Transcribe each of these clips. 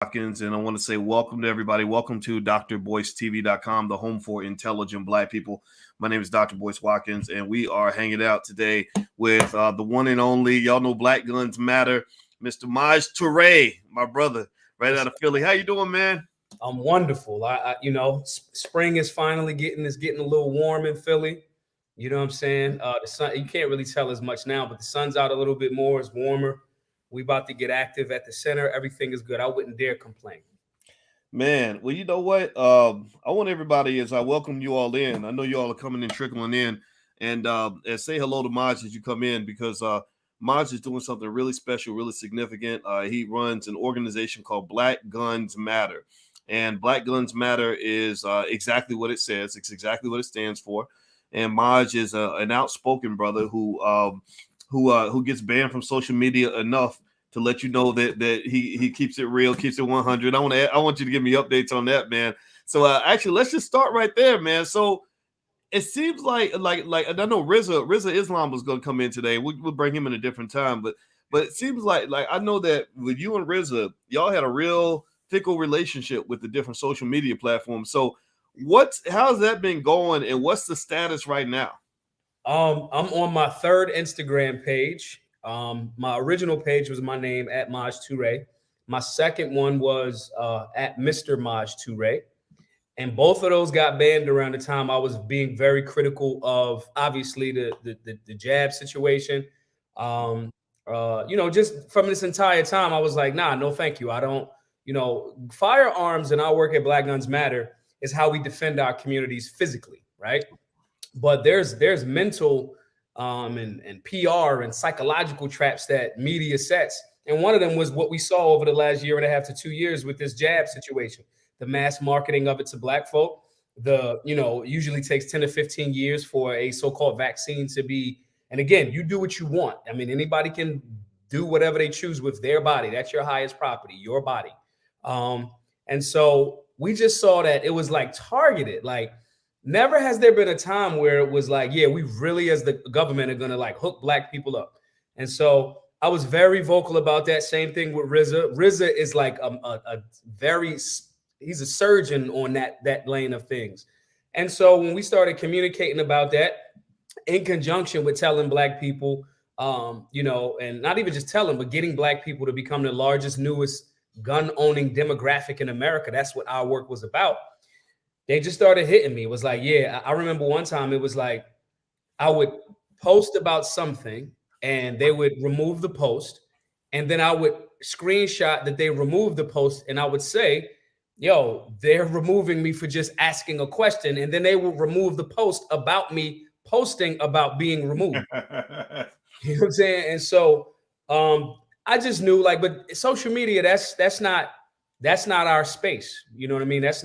Watkins, and I want to say welcome to everybody. Welcome to drboycetv.com, the home for intelligent Black people. My name is Dr. Boyce Watkins, and we are hanging out today with the one and only, y'all know Black Guns Matter, Mr. Maj Toure, my brother, right out of Philly. How you doing, man? I'm wonderful. Spring is finally getting a little warm in Philly. You know what I'm saying? The sun, you can't really tell as much now, but the sun's out a little bit more. It's warmer. We about to get active at the center. Everything is good. I wouldn't dare complain. Man, well, you know what? I want everybody, as I welcome you all in, I know you all are coming in, trickling in, and say hello to Maj as you come in, because Maj is doing something really special, really significant. He runs an organization called Black Guns Matter. And Black Guns Matter is exactly what it says. It's exactly what it stands for. And Maj is an outspoken brother who gets banned from social media enough to let you know that he keeps it real, keeps it 100. I want you to give me updates on that, man. So actually, let's just start right there, man. So it seems like I know Rizza Islam was going to come in today. We'll bring him in a different time, but it seems like I know that with you and Rizza, y'all had a real fickle relationship with the different social media platforms. So how's that been going, and what's the status right now? I'm on my third Instagram page. My original page was my name at Maj Toure. My second one was at Mr. Maj Toure. And both of those got banned around the time I was being very critical of, obviously, the jab situation. Just from this entire time, I was like, nah, no, thank you. I don't, firearms, and our work at Black Guns Matter is how we defend our communities physically, right? But there's mental and PR and psychological traps that media sets. And one of them was what we saw over the last year and a half to 2 years with this jab situation, the mass marketing of it to Black folk. Usually takes 10 to 15 years for a so-called vaccine to be. And again, you do what you want. I mean, anybody can do whatever they choose with their body. That's your highest property, your body. And so we just saw that it was like targeted. Like, never has there been a time where it was like, yeah, we really, as the government, are going to like hook Black people up. And so I was very vocal about that. Same thing with Rizza. Rizza is like he's a surgeon on that lane of things. And so when we started communicating about that, in conjunction with telling Black people, and not even just telling, but getting Black people to become the largest, newest gun-owning demographic in America, that's what our work was about. They just started hitting me. It was like, yeah, I remember one time it was like I would post about something and they would remove the post. And then I would screenshot that they removed the post and I would say, yo, they're removing me for just asking a question. And then they will remove the post about me posting about being removed. You know what I'm saying? And so I just knew, like, but social media, that's not our space. You know what I mean? That's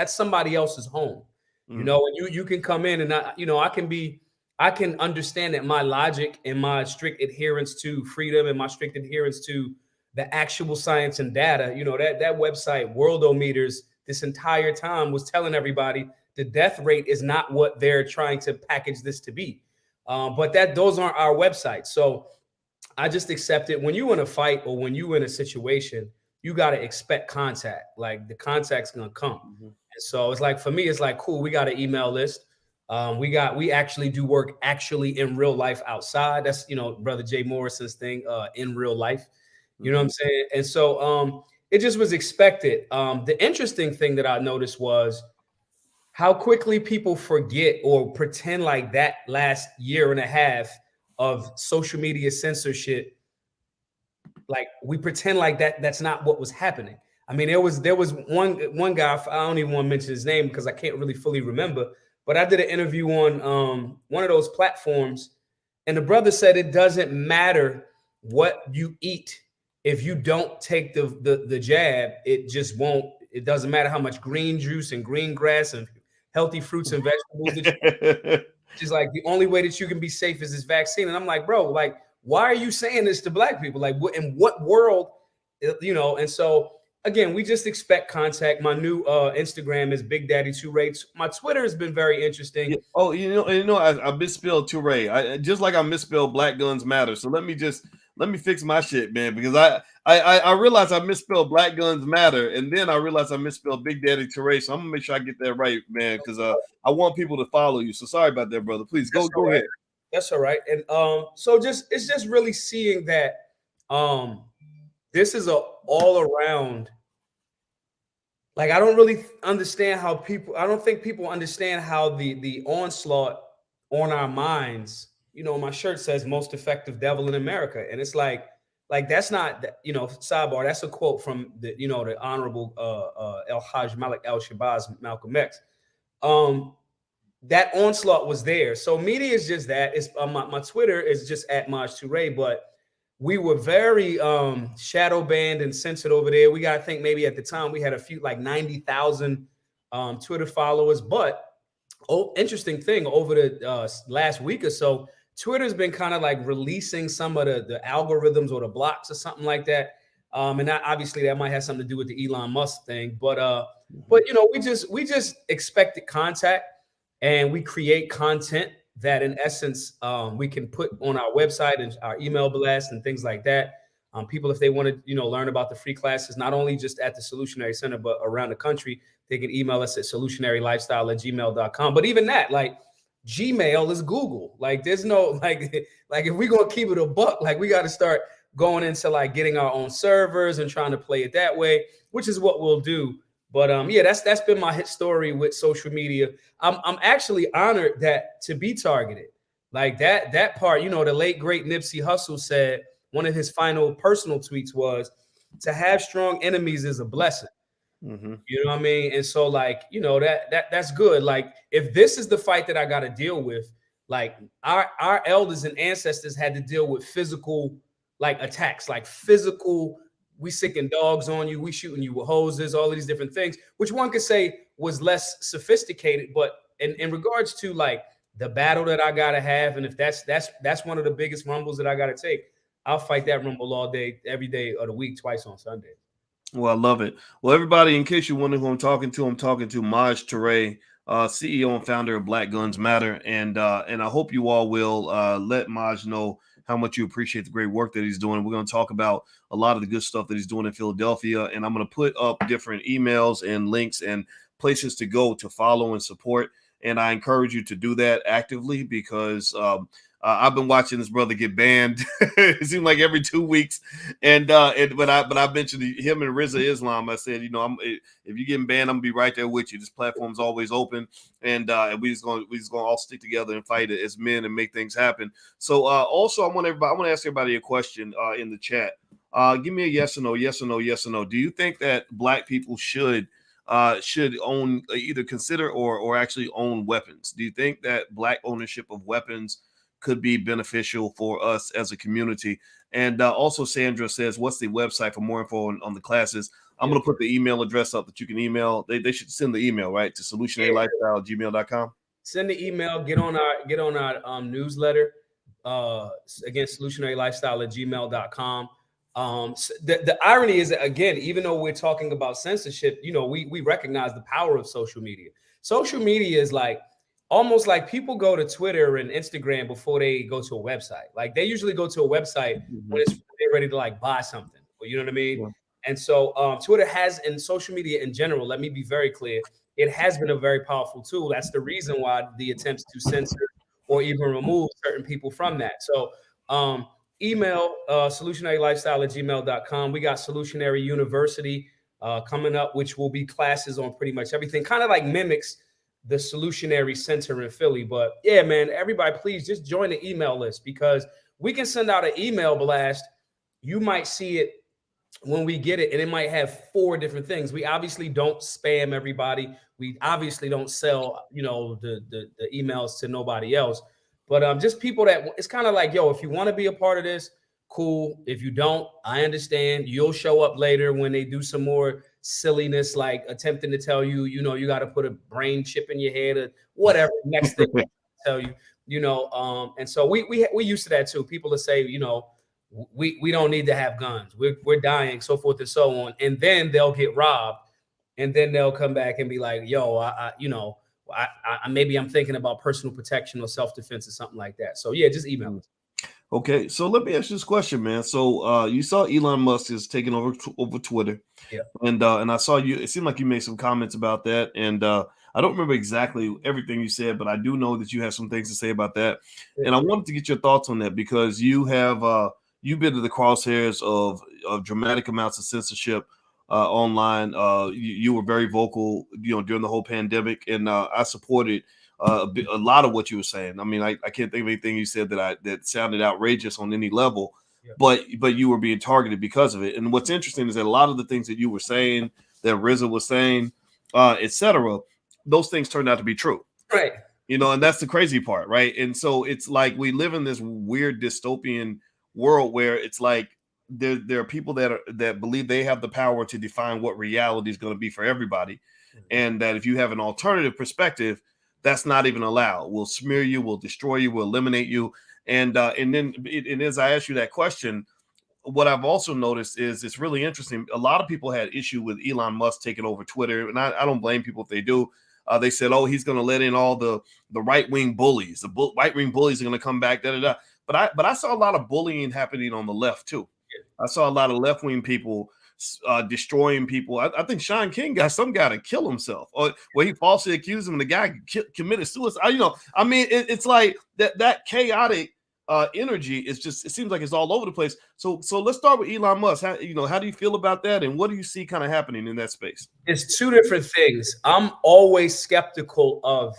somebody else's home. You know, and you can come in and I can understand that my logic and my strict adherence to freedom and my strict adherence to the actual science and data, that website Worldometers this entire time was telling everybody the death rate is not what they're trying to package this to be. But those aren't our websites. So I just accept it. When you in a fight or when you in a situation, you got to expect contact. Like, the contact's going to come. And so it's like, for me, it's like, cool, we got an email list. We actually do work actually in real life outside. That's, Brother Jay Morrison's thing, in real life. You know what I'm saying? And so it just was expected. The interesting thing that I noticed was how quickly people forget or pretend like that last year and a half of social media censorship, like, we pretend like that's not what was happening. I mean, there was one guy, I don't even want to mention his name because I can't really fully remember, but I did an interview on one of those platforms, and the brother said it doesn't matter what you eat if you don't take the jab. It doesn't matter how much green juice and green grass and healthy fruits and vegetables that just like, the only way that you can be safe is this vaccine. And I'm like, bro, like, why are you saying this to Black people? Like, in what world, And so again, we just expect contact. My new Instagram is Big Daddy Toure. My Twitter has been very interesting. Oh, I misspelled Toure. I just like I misspelled Black Guns Matter. So let me fix my shit, man, because I I realized I misspelled Black Guns Matter, and then I realized I misspelled Big Daddy Toure. So I'm gonna make sure I get that right, man, because I want people to follow you. So sorry about that, brother. Please That's all go right. ahead. That's all right. And so just it's just really seeing that um this is a all around, like I don't really understand how people, I don't think people understand how the onslaught on our minds, my shirt says most effective devil in America. And it's like that's not sidebar, that's a quote from the honorable El Hajj Malik El Shabazz, Malcolm X. Um that onslaught was there. So media is just that. It's my Twitter is just at Maj Toure, but we were very shadow banned and censored over there. We got to think maybe at the time we had a few like 90,000 Twitter followers. But interesting thing, over the last week or so, Twitter's been kind of like releasing some of the algorithms or the blocks or something like that. And that, obviously that might have something to do with the Elon Musk thing. But we just expected contact, and we create content that in essence we can put on our website and our email blast and things like that. People, if they want to learn about the free classes, not only just at the Solutionary Center but around the country, they can email us at solutionarylifestyle@gmail.com. But even that, like, Gmail is Google. Like there's no like if we're gonna keep it a buck, like we got to start going into like getting our own servers and trying to play it that way, which is what we'll do. But yeah, that's been my hit story with social media. I'm actually honored that to be targeted. Like that part, the late great Nipsey Hussle said one of his final personal tweets was, "To have strong enemies is a blessing." Mm-hmm. You know what I mean? And so, like, that's good. Like, if this is the fight that I got to deal with, like our elders and ancestors had to deal with physical like attacks, like physical, we sicking dogs on you, we shooting you with hoses, all of these different things, which one could say was less sophisticated. But in regards to like the battle that I gotta have, and if that's one of the biggest rumbles that I gotta take, I'll fight that rumble all day, every day of the week, twice on Sunday. Well, I love it. Well, everybody, in case you wonder who I'm talking to Maj Toure, CEO and founder of Black Guns Matter, and I hope you all will let Maj know how much you appreciate the great work that he's doing. We're going to talk about a lot of the good stuff that he's doing in Philadelphia, and I'm going to put up different emails and links and places to go to follow and support. And I encourage you to do that actively, because I've been watching this brother get banned. It seems like every 2 weeks, but I mentioned him and Rizza Islam. I said, if you're getting banned, I'm gonna be right there with you. This platform's always open, and we just gonna all stick together and fight it as men and make things happen. So also, I want to ask everybody a question in the chat. Give me a yes or no, yes or no, yes or no. Do you think that Black people should own, either consider or actually own weapons? Do you think that Black ownership of weapons could be beneficial for us as a community? And also, Sandra says, what's the website for more info on the classes? I'm going to put the email address up that you can email. They should send the email, right, to solutionarylifestyle@gmail.com. Send the email, get on our newsletter. Again, solutionarylifestyle@gmail.com. The irony is that, again, even though we're talking about censorship, we recognize the power of social media. Social media is like almost like people go to Twitter and Instagram before they go to a website. Like they usually go to a website when they're ready to like buy something, or you know what I mean? Yeah. And so Twitter has, and social media in general, let me be very clear, it has been a very powerful tool. That's the reason why the attempts to censor or even remove certain people from that. So email solutionarylifestyle@gmail.com. We got Solutionary University coming up, which will be classes on pretty much everything, kind of like mimics the Solutionary Center in Philly. But yeah, man, everybody, please just join the email list, because we can send out an email blast. You might see it when we get it, and it might have 4 different things. We obviously don't spam everybody. We obviously don't sell, the emails to nobody else. But just people that, it's kind of like, yo, if you want to be a part of this, cool. If you don't, I understand. You'll show up later when they do some more silliness, like attempting to tell you, you got to put a brain chip in your head or whatever. Next thing tell you, and so we used to that too. People that say, we don't need to have guns. We're dying, so forth and so on. And then they'll get robbed, and then they'll come back and be like, yo, I maybe I'm thinking about personal protection or self-defense or something like that. So yeah, just email us. Okay, so let me ask you this question, man. So you saw Elon Musk is taking over Twitter, Yeah. and I saw you. It seemed like you made some comments about that, and I don't remember exactly everything you said, but I do know that you have some things to say about that, Yeah. and I wanted to get your thoughts on that because you've been to the crosshairs of dramatic amounts of censorship online. You were very vocal, during the whole pandemic, and I supported a lot of what you were saying. I mean, I can't think of anything you said that sounded outrageous on any level, Yeah. but you were being targeted because of it. And what's interesting is that a lot of the things that you were saying, that RZA was saying, etc., those things turned out to be true. Right. And that's the crazy part, right? And so it's like we live in this weird dystopian world where it's like there are people that believe they have the power to define what reality is going to be for everybody, and that if you have an alternative perspective, that's not even allowed. We'll smear you, we'll destroy you, we'll eliminate you. And as I ask you that question, what I've also noticed is it's really interesting. A lot of people had issue with Elon Musk taking over Twitter, and I don't blame people if they do. They said, "Oh, he's going to let in all the right wing bullies. The right wing bullies are going to come back." Da da da. But I saw a lot of bullying happening on the left too. I saw a lot of left wing people destroying people. I think Sean King got some guy to kill himself, or where he falsely accused him, and the guy committed suicide. I mean, it's like that chaotic energy is just, it seems like it's all over the place. So let's start with Elon Musk. How do you feel about that, and what do you see kind of happening in that space? It's two different things. I'm always skeptical of.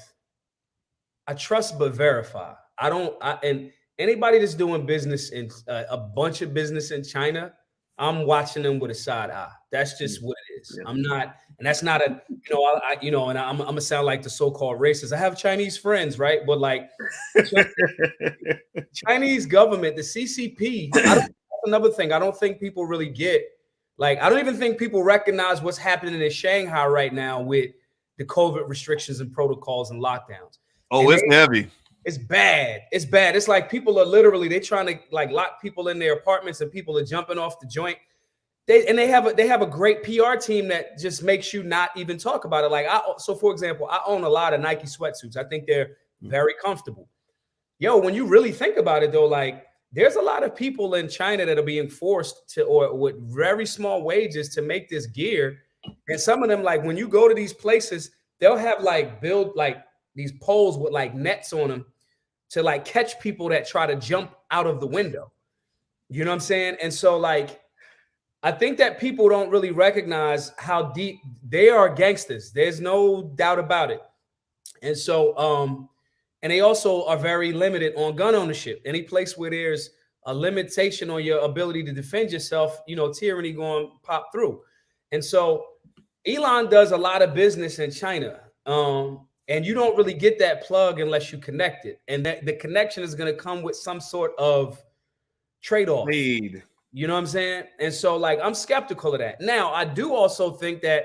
I trust but verify. And anybody that's doing business in a bunch of business in China, I'm watching them with a side eye. That's just what it is. Yeah. I'm not, and that's not a, and I'm gonna sound like the so-called racist. I have Chinese friends, right? But like Chinese government, the CCP, another thing I don't think people really get. Like, I don't even think people recognize what's happening in Shanghai right now with the COVID restrictions and protocols and lockdowns. Oh, And it's heavy. it's bad. It's bad. It's like people are literally, they're trying to like lock people in their apartments and people are jumping off the joint. They have a great PR team that just makes you not even talk about it. So for example, I own a lot of Nike sweatsuits. I think they're very comfortable. Yo, when you really think about it though, like there's a lot of people in China that are being forced to, or with very small wages, to make this gear. And some of them, like when you go to these places, they'll have build these poles with like nets on them to like catch people that try to jump out of the window. You know what I'm saying? And so like, I think that people don't really recognize how deep they are gangsters. There's no doubt about it. And so, and they also are very limited on gun ownership. Any place where there's a limitation on your ability to defend yourself, tyranny going to pop through. And so Elon does a lot of business in China. And you don't really get that plug unless you connect it. And that the connection is going to come with some sort of trade-off. You know what I'm saying? And so like, I'm skeptical of that. Now, I do also think that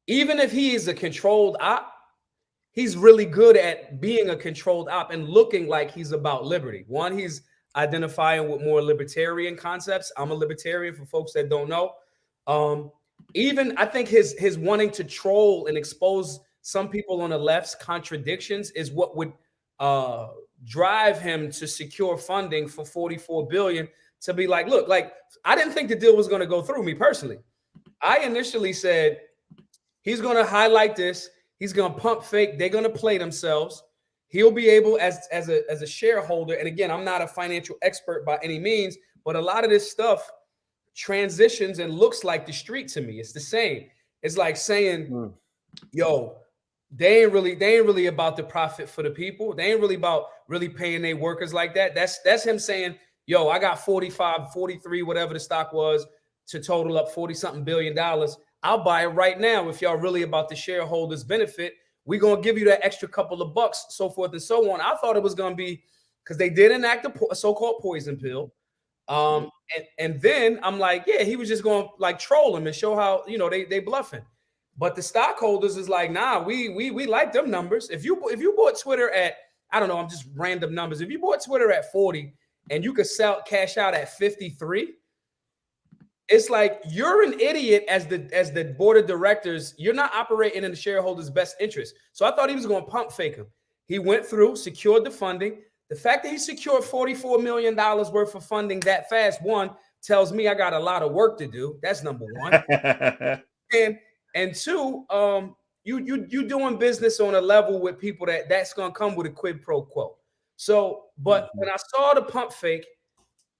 even if he is a controlled op, he's really good at being a controlled op and looking like he's about liberty. One, he's identifying with more libertarian concepts. I'm a libertarian for folks that don't know. Even I think his wanting to troll and expose some people on the left's contradictions is what would drive him to secure funding for $44 billion to be like, look, like I didn't think the deal was going to go through. Me personally, I initially said he's going to highlight this. He's going to pump fake. They're going to play themselves. He'll be able as a shareholder. And again, I'm not a financial expert by any means, but a lot of this stuff transitions and looks like the street to me. It's the same. It's like saying, yo, they ain't really about the profit for the people. They ain't really about really paying their workers like that. That's him saying, yo, I got 45, 43, whatever the stock was, to total up 40 something $billion. I'll buy it right now. If y'all really about the shareholders benefit, we're going to give you that extra couple of bucks, so forth and so on. I thought it was going to be because they did enact a so-called poison pill. And then I'm like, yeah, he was just going to like troll him and show how, they bluffing. But the stockholders is like, nah, we like them numbers. If you bought Twitter at, I don't know, I'm just random numbers. If you bought Twitter at 40 and you could cash out at 53, it's like you're an idiot as the board of directors. You're not operating in the shareholders' best interest. So I thought he was going to pump fake him. He went through, secured the funding. The fact that he secured $44 million worth of funding that fast, one, tells me I got a lot of work to do. That's number one. and two, you doing business on a level with people that's gonna come with a quid pro quo. So, but when I saw the pump fake,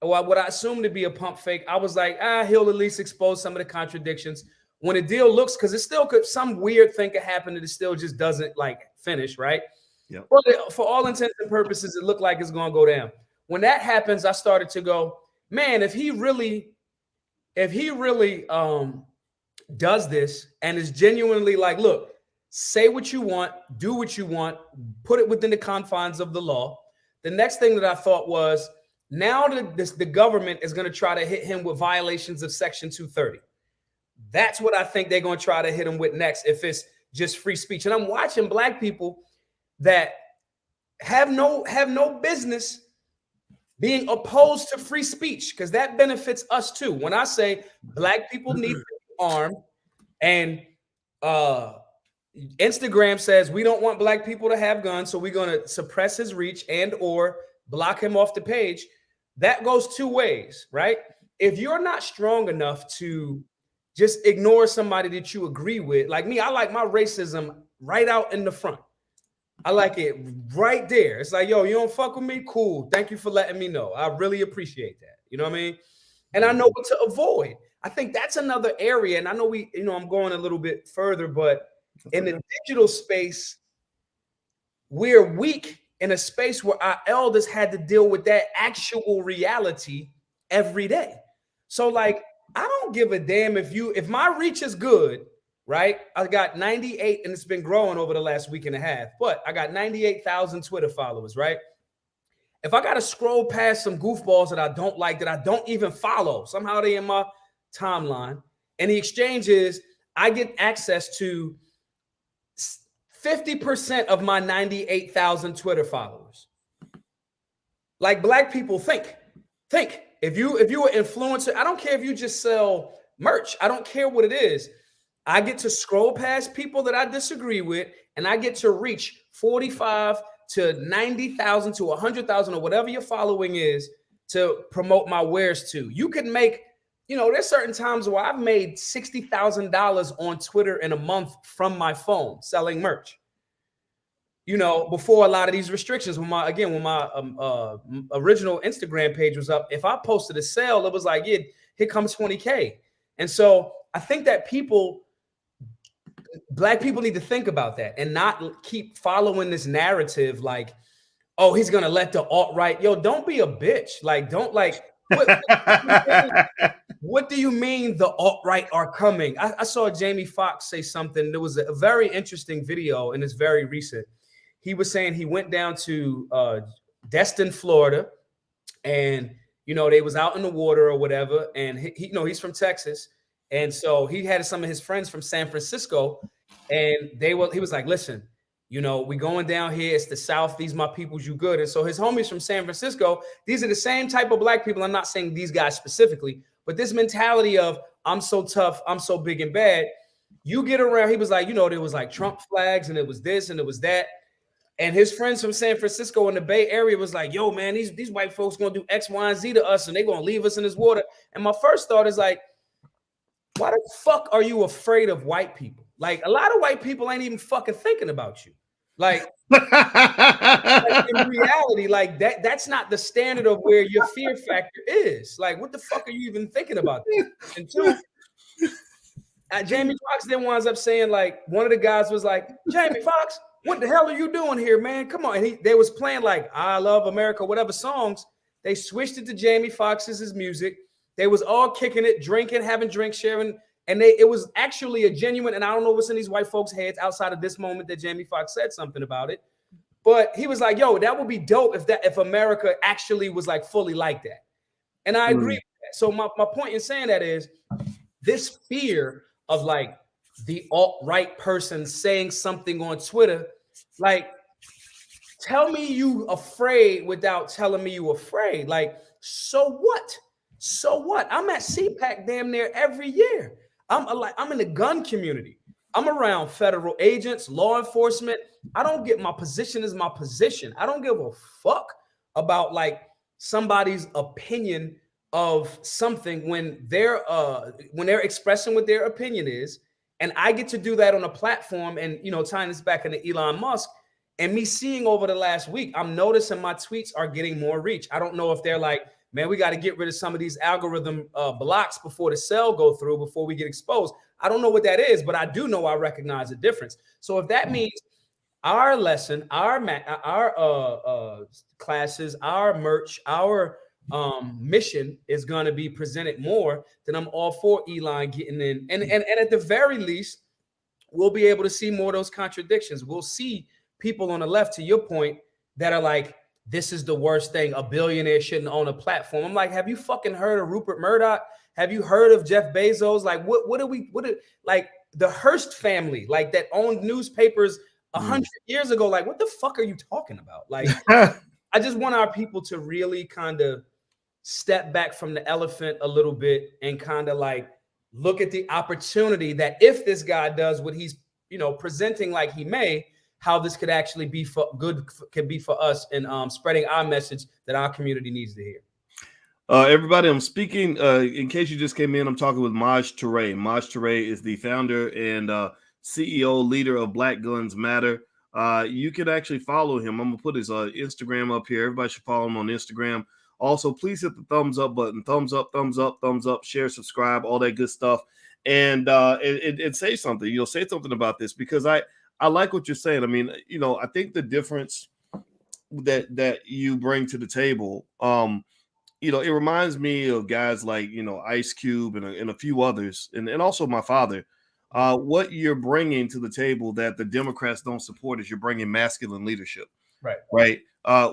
or what I assumed to be a pump fake, I was like, he'll at least expose some of the contradictions. When a deal looks, because it still could, some weird thing could happen that it still just doesn't like finish, right? Yep. But for all intents and purposes, it looked like it's gonna go down. When that happens, I started to go, man, if he really does this and is genuinely like, look, say what you want, do what you want, put it within the confines of the law. The next thing that I thought was, now the government is going to try to hit him with violations of Section 230. That's what I think they're going to try to hit him with next if it's just free speech. And I'm watching black people that have no business being opposed to free speech, because that benefits us too. When I say black people need to be armed, and Instagram says we don't want black people to have guns, so we're going to suppress his reach and or block him off the page. That goes two ways, right? If you're not strong enough to just ignore somebody that you agree with, like me, I like my racism right out in the front. I like it right there. It's like, yo, you don't fuck with me? Cool. Thank you for letting me know. I really appreciate that. You know what I mean? And I know what to avoid. I think that's another area. And I know I'm going a little bit further, but in the digital space, we're weak in a space where our elders had to deal with that actual reality every day. So like, I don't give a damn if my reach is good, right? I got 98 and it's been growing over the last week and a half, but I got 98,000 Twitter followers, right? If I got to scroll past some goofballs that I don't like, that I don't even follow, somehow they in my timeline, and the exchange is I get access to 50% of my 98,000 Twitter followers. Like, black people think. If you an influencer, I don't care if you just sell merch. I don't care what it is. I get to scroll past people that I disagree with, and I get to reach 45 to 90,000 to 100,000 or whatever your following is to promote my wares to. You can make, there's certain times where I've made $60,000 on Twitter in a month from my phone selling merch. Before a lot of these restrictions, when my original Instagram page was up, if I posted a sale, it was like, yeah, here comes 20K. And so I think that black people need to think about that and not keep following this narrative like, oh, he's going to let the alt-right, don't be a bitch. Like, don't like, what do you mean the alt-right are coming? I saw Jamie Foxx say something. There was a very interesting video, and it's very recent. He was saying he went down to Destin, Florida, and, they was out in the water or whatever. And he's from Texas. And so he had some of his friends from San Francisco, and he was like, listen, we going down here. It's the South. These my peoples, you good. And so his homies from San Francisco, these are the same type of black people. I'm not saying these guys specifically, but this mentality of I'm so tough, I'm so big and bad. You get around, he was like, there was like Trump flags, and it was this and it was that. And his friends from San Francisco in the Bay Area was like, yo, man, these white folks going to do X, Y, and Z to us, and they're going to leave us in this water. And my first thought is like, why the fuck are you afraid of white people? Like, a lot of white people ain't even fucking thinking about you. Like in reality, like that's not the standard of where your fear factor is. Like, what the fuck are you even thinking about that? And two, Jamie Foxx then winds up saying, like, one of the guys was like, Jamie Foxx, what the hell are you doing here, man? Come on. And they was playing like I Love America, whatever songs. They switched it to Jamie Foxx's music. They was all kicking it, drinking, having drinks, sharing. And it was actually a genuine, and I don't know what's in these white folks' heads outside of this moment that Jamie Foxx said something about it. But he was like, yo, that would be dope if America actually was like fully like that. And I agree with that. So my point in saying that is this fear of like the alt-right person saying something on Twitter, like, tell me you afraid without telling me you afraid. Like, so what? So what? I'm at CPAC damn near every year. I'm in the gun community. I'm around federal agents, law enforcement. I don't get, my position is my position. I don't give a fuck about like somebody's opinion of something when they're expressing what their opinion is, and I get to do that on a platform. And tying this back into Elon Musk and me seeing over the last week, I'm noticing my tweets are getting more reach. I don't know if they're like, man, we got to get rid of some of these algorithm blocks before the cell go through, before we get exposed. I don't know what that is, but I do know I recognize the difference. So if that means our lesson, our classes, our merch, our mission is going to be presented more, then I'm all for Elon getting in. And at the very least, we'll be able to see more of those contradictions. We'll see people on the left, to your point, that are like, this is the worst thing. A billionaire shouldn't own a platform. I'm like, have you fucking heard of Rupert Murdoch? Have you heard of Jeff Bezos? Like, like the Hearst family, like that owned newspapers 100 years ago? Like, what the fuck are you talking about? Like, I just want our people to really kind of step back from the elephant a little bit and kind of like look at the opportunity that if this guy does what he's presenting like he may, how this could actually be for good, could be for us in spreading our message that our community needs to hear. Everybody, I'm speaking, in case you just came in, I'm talking with Maj Toure. Maj Toure is the founder and CEO, leader of Black Guns Matter. You can actually follow him. I'm going to put his Instagram up here. Everybody should follow him on Instagram. Also, please hit the thumbs up button. Thumbs up, share, subscribe, all that good stuff. And say something. Say something about this, because I like what you're saying. I mean, I think the difference that you bring to the table, it reminds me of guys like, Ice Cube and a few others, and also my father. What you're bringing to the table that the Democrats don't support is you're bringing masculine leadership. Right.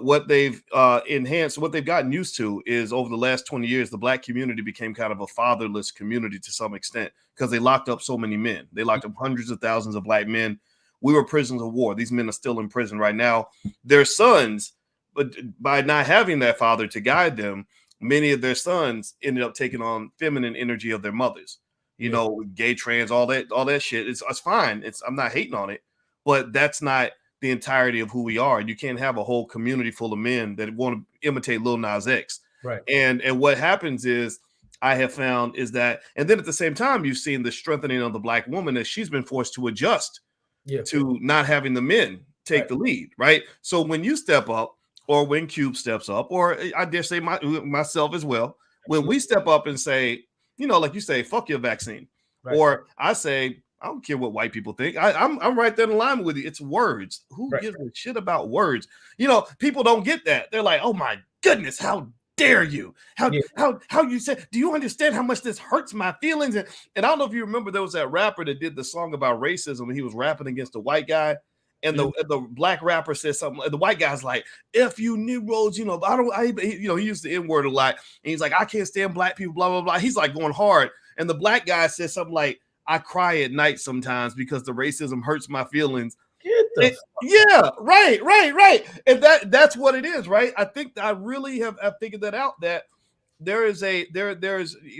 What they've enhanced, what they've gotten used to is over the last 20 years, the Black community became kind of a fatherless community to some extent because they locked up so many men. They locked up hundreds of thousands of Black men. We were prisoners of war. These men are still in prison right now. Their sons, but by not having that father to guide them, many of their sons ended up taking on feminine energy of their mothers. Gay, trans, all that shit. It's fine. I'm not hating on it, but that's not the entirety of who we are. And you can't have a whole community full of men that want to imitate Lil Nas X. Right. And what happens is, I have found is that, and then at the same time, you've seen the strengthening of the Black woman as she's been forced to adjust to not having the men take the lead. Right. So when you step up, or when Cube steps up, or I dare say myself as well, when we step up and say, like you say, fuck your vaccine, or I say, I don't care what white people think. I'm right there in alignment with you. It's words. Who gives a shit about words? People don't get that. They're like, oh my goodness, how dare you? How you say? Do you understand how much this hurts my feelings? And I don't know if you remember, there was that rapper that did the song about racism, and he was rapping against a white guy. And the Black rapper says something. The white guy's like, "If you Negroes, he used the N-word a lot." And he's like, "I can't stand Black people." Blah blah blah. He's like going hard. And the Black guy says something like, "I cry at night sometimes because the racism hurts my feelings." Yeah, right. And that's what it is, right? I think I really have figured that out. That there's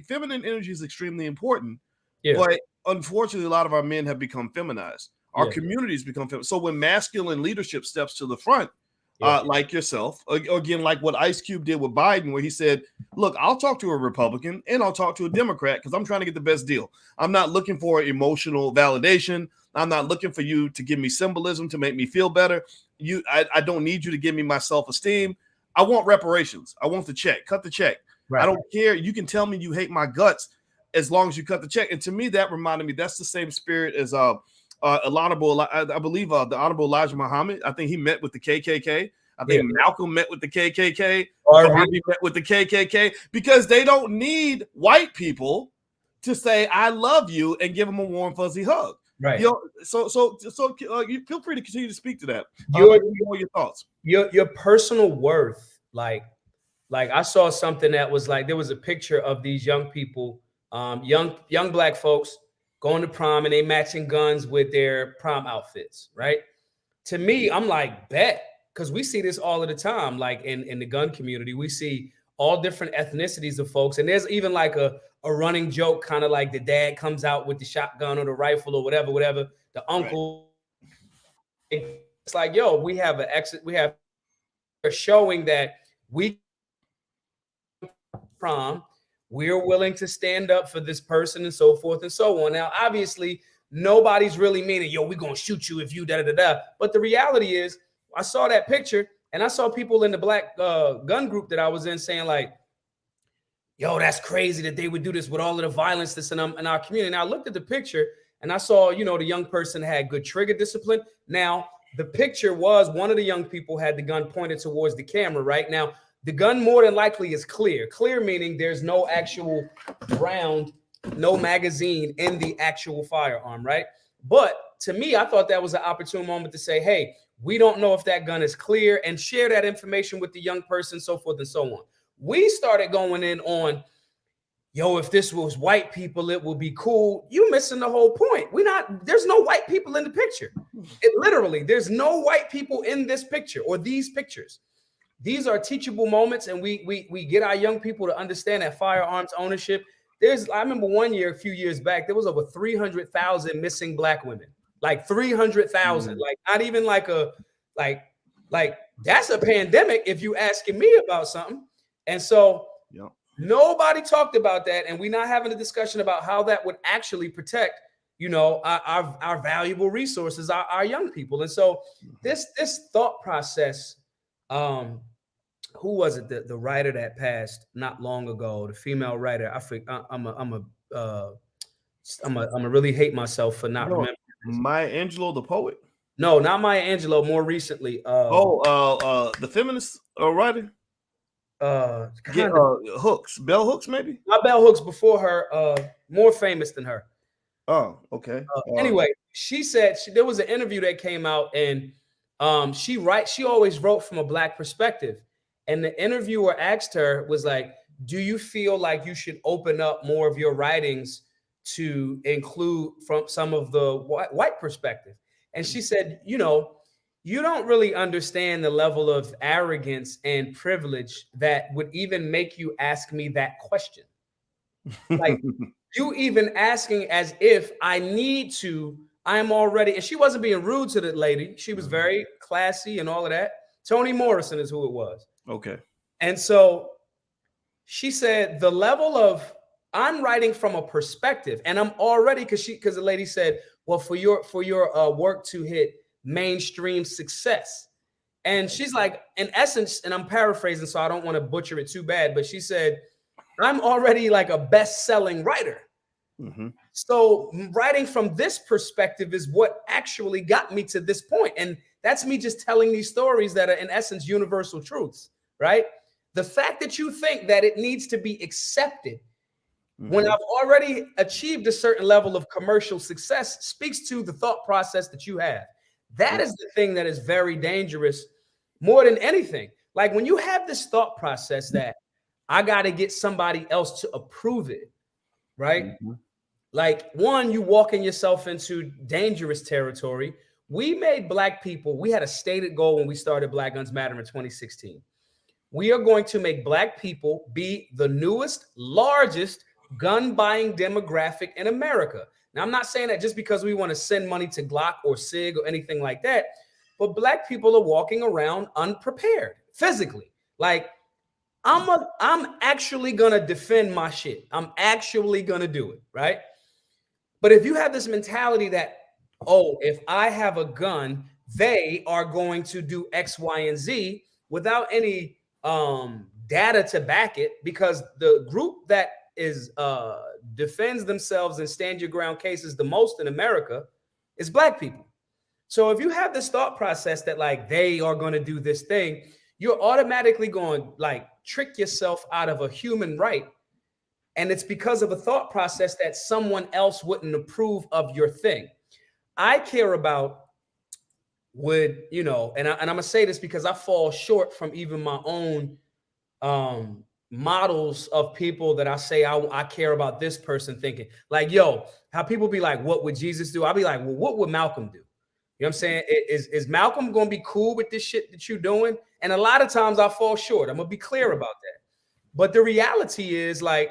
feminine energy is extremely important, but unfortunately, a lot of our men have become feminized. Our communities become feminine. So when masculine leadership steps to the front, like yourself, again, like what Ice Cube did with Biden, where he said, look, I'll talk to a Republican and I'll talk to a Democrat because I'm trying to get the best deal. I'm not looking for emotional validation. I'm not looking for you to give me symbolism to make me feel better. I don't need you to give me my self-esteem. I want reparations. I want the check. Cut the check. Right. I don't care. You can tell me you hate my guts as long as you cut the check. And to me, that reminded me, that's the same spirit as I believe the Honorable Elijah Muhammad. I think he met with the KKK. I think Malcolm met with the KKK. Harvey met with the KKK because they don't need white people to say I love you and give them a warm fuzzy hug. Right. So you feel free to continue to speak to that. Your thoughts. Your personal worth. Like I saw something that was like, there was a picture of these young people, young Black folks going to prom, and they matching guns with their prom outfits, right? To me, I'm like, bet, because we see this all of the time. Like in the gun community, we see all different ethnicities of folks. And there's even like a running joke, kind of like the dad comes out with the shotgun or the rifle or whatever, the uncle. Right. It's like, yo, we have showing that We prom, we're willing to stand up for this person and so forth and so on. Now, obviously, nobody's really meaning, yo, we're going to shoot you if you da da da. But the reality is, I saw that picture and I saw people in the black gun group that I was in saying like, yo, that's crazy that they would do this with all of the violence that's in our community. And I looked at the picture and I saw, the young person had good trigger discipline. Now, the picture was one of the young people had the gun pointed towards the camera. Right now, the gun more than likely is clear. Clear meaning there's no actual round, no magazine in the actual firearm, right? But to me, I thought that was an opportune moment to say, hey, we don't know if that gun is clear, and share that information with the young person, so forth and so on. We started going in on, yo, if this was white people, it would be cool. You missing the whole point. There's no white people in the picture. There's no white people in this picture or these pictures. These are teachable moments, and we get our young people to understand that firearms ownership. I remember one year, a few years back, there was over 300,000 missing black women, like 300,000, like not even like that's a pandemic if you asking me about something. And so nobody talked about that, and we're not having a discussion about how that would actually protect, our valuable resources, our young people. And so this thought process. Who was it? The writer that passed not long ago, the female writer. I'm a really hate myself for not remembering. Maya Angelou, the poet. No, not Maya Angelou. More recently, the feminist writer. Hooks, Bell Hooks, maybe. Not Bell Hooks. Before her, more famous than her. Oh, okay. Anyway, she said there was an interview that came out, and she always wrote from a black perspective. And the interviewer asked her, was like, do you feel like you should open up more of your writings to include from some of the white perspective? And she said, you don't really understand the level of arrogance and privilege that would even make you ask me that question. Like, you even asking as if I'm already, and she wasn't being rude to the lady. She was very classy and all of that. Toni Morrison is who it was. Okay. And so she said the level of, I'm writing from a perspective, and I'm already, because the lady said, well, for your work to hit mainstream success. And she's like, in essence, and I'm paraphrasing, so I don't want to butcher it too bad, but she said, I'm already like a best-selling writer. Mm-hmm. So writing from this perspective is what actually got me to this point. And that's me just telling these stories that are in essence universal truths, right? The fact that you think that it needs to be accepted when I've already achieved a certain level of commercial success speaks to the thought process that you have. That is the thing that is very dangerous more than anything. Like when you have this thought process that I got to get somebody else to approve it, right? Mm-hmm. Like one, you walking yourself into dangerous territory. We made black people, we had a stated goal when we started Black Guns Matter in 2016. We are going to make black people be the newest, largest gun buying demographic in America. Now, I'm not saying that just because we want to send money to Glock or SIG or anything like that, but black people are walking around unprepared physically. Like I'm actually going to defend my shit. I'm actually going to do it, right? But if you have this mentality that, oh, if I have a gun, they are going to do X, Y, and Z without any data to back it, because the group that is defends themselves and stand your ground cases the most in America is black people. So if you have this thought process that like they are going to do this thing, you're automatically going like trick yourself out of a human right. And it's because of a thought process that someone else wouldn't approve of your thing. I care about and I'm going to say this because I fall short from even my own models of people that I say I care about this person thinking. Like, yo, how people be like, what would Jesus do? I'll be like, well, what would Malcolm do? You know what I'm saying? Is Malcolm going to be cool with this shit that you're doing? And a lot of times I fall short. I'm going to be clear about that. But the reality is like,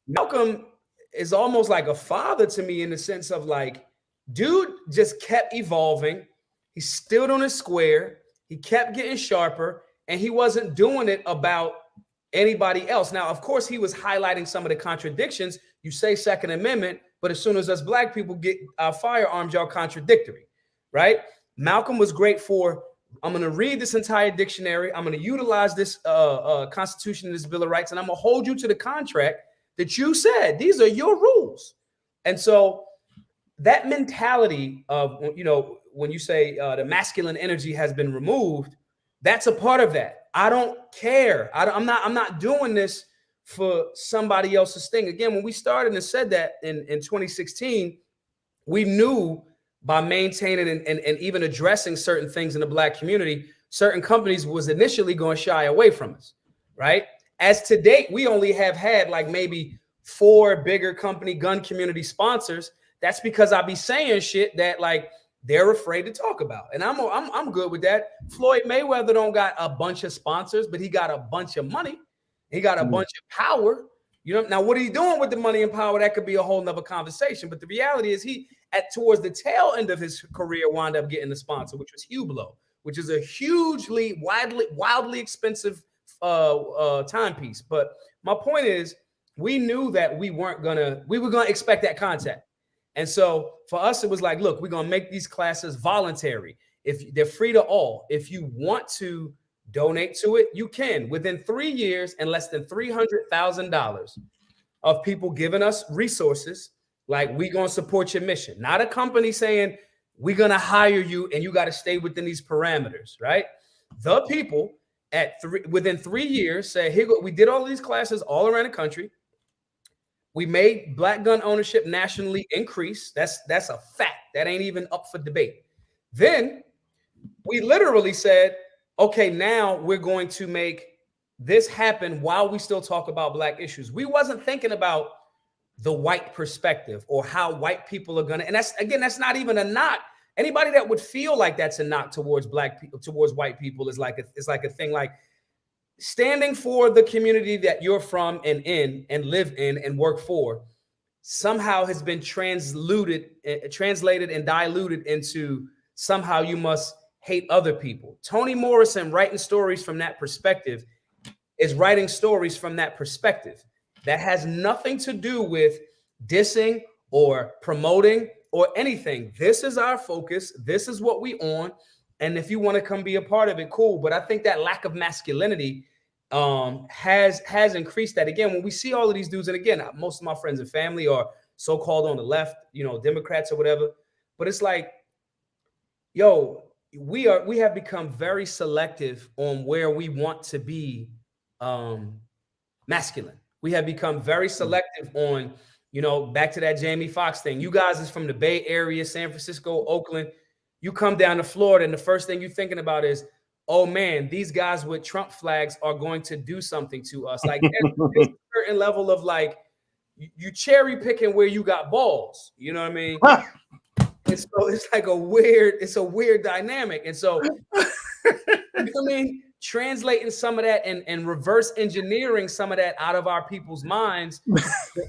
Malcolm is almost like a father to me in the sense of like, dude just kept evolving. He stood on his square. He kept getting sharper. and he wasn't doing it about anybody else. Now, of course, he was highlighting some of the contradictions. You say Second Amendment, but as soon as us black people get our firearms, y'all contradictory, right? Malcolm was great for, I'm going to read this entire dictionary. I'm going to utilize this Constitution, this Bill of Rights, and I'm going to hold you to the contract that you said. These are your rules. And so that mentality of, you know, when you say the masculine energy has been removed, that's a part of that. I don't care. I'm not doing this for somebody else's thing. Again, when we started and said that in 2016, we knew by maintaining and even addressing certain things in the black community, certain companies was initially going to shy away from us, right? As to date, we only have had like maybe 4 bigger company gun community sponsors. That's because I be saying shit that like they're afraid to talk about. And I'm good with that. Floyd Mayweather don't got a bunch of sponsors, but he got a bunch of money. He got a bunch of power. You know, now what are you doing with the money and power? That could be a whole nother conversation. But the reality is he, towards the tail end of his career, wound up getting the sponsor, which was Hublot, which is a hugely, wildly expensive timepiece. But my point is, we knew that we were gonna expect that contact. And so for us, it was like, look, we're going to make these classes voluntary. If they're free to all, if you want to donate to it, you can. Within 3 years and less than $300,000 of people giving us resources, like we're going to support your mission. Not a company saying we're going to hire you and you got to stay within these parameters, right? The people within 3 years say, here, we did all these classes all around the country. We made black gun ownership nationally increase. That's a fact. That ain't even up for debate. Then we literally said, okay, now we're going to make this happen while we still talk about black issues. We wasn't thinking about the white perspective or how white people are gonna, and that's not even a knock. Anybody that would feel like that's a knock towards black people, towards white people is like a thing like, standing for the community that you're from and in and live in and work for somehow has been translated and diluted into somehow you must hate other people. Toni Morrison writing stories from that perspective is writing stories from that perspective. That has nothing to do with dissing or promoting or anything. This is our focus. This is what we on. And if you want to come be a part of it, cool. But I think that lack of masculinity has increased that. Again, when we see all of these dudes, and again, most of my friends and family are so-called on the left, you know, Democrats or whatever. But it's like, yo, we have become very selective on where we want to be masculine. We have become very selective on, you know, back to that Jamie Foxx thing. You guys is from the Bay Area, San Francisco, Oakland. You come down to Florida, and the first thing you're thinking about is, oh man, these guys with Trump flags are going to do something to us. Like there's a certain level of like, you cherry picking where you got balls. You know what I mean? And so it's like a weird dynamic. And so, you know what I mean? Translating some of that and reverse engineering some of that out of our people's minds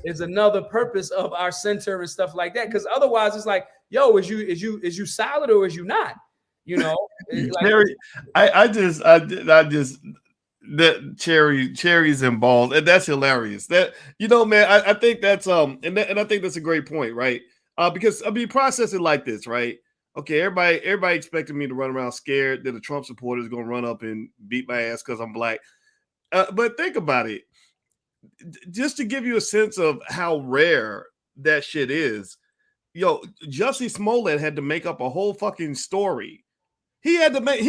is another purpose of our center and stuff like that. Because otherwise, it's like, yo, is you solid or is you not? You know, like, Cherry, I just that cherries and balls, and that's hilarious. That, you know, man, I think that's and I think that's a great point, right? Because I mean, process it like this, right? Okay, everybody expected me to run around scared that a Trump supporter is going to run up and beat my ass because I'm black. But think about it, just to give you a sense of how rare that shit is. Yo, Jussie Smollett had to make up a whole fucking story. He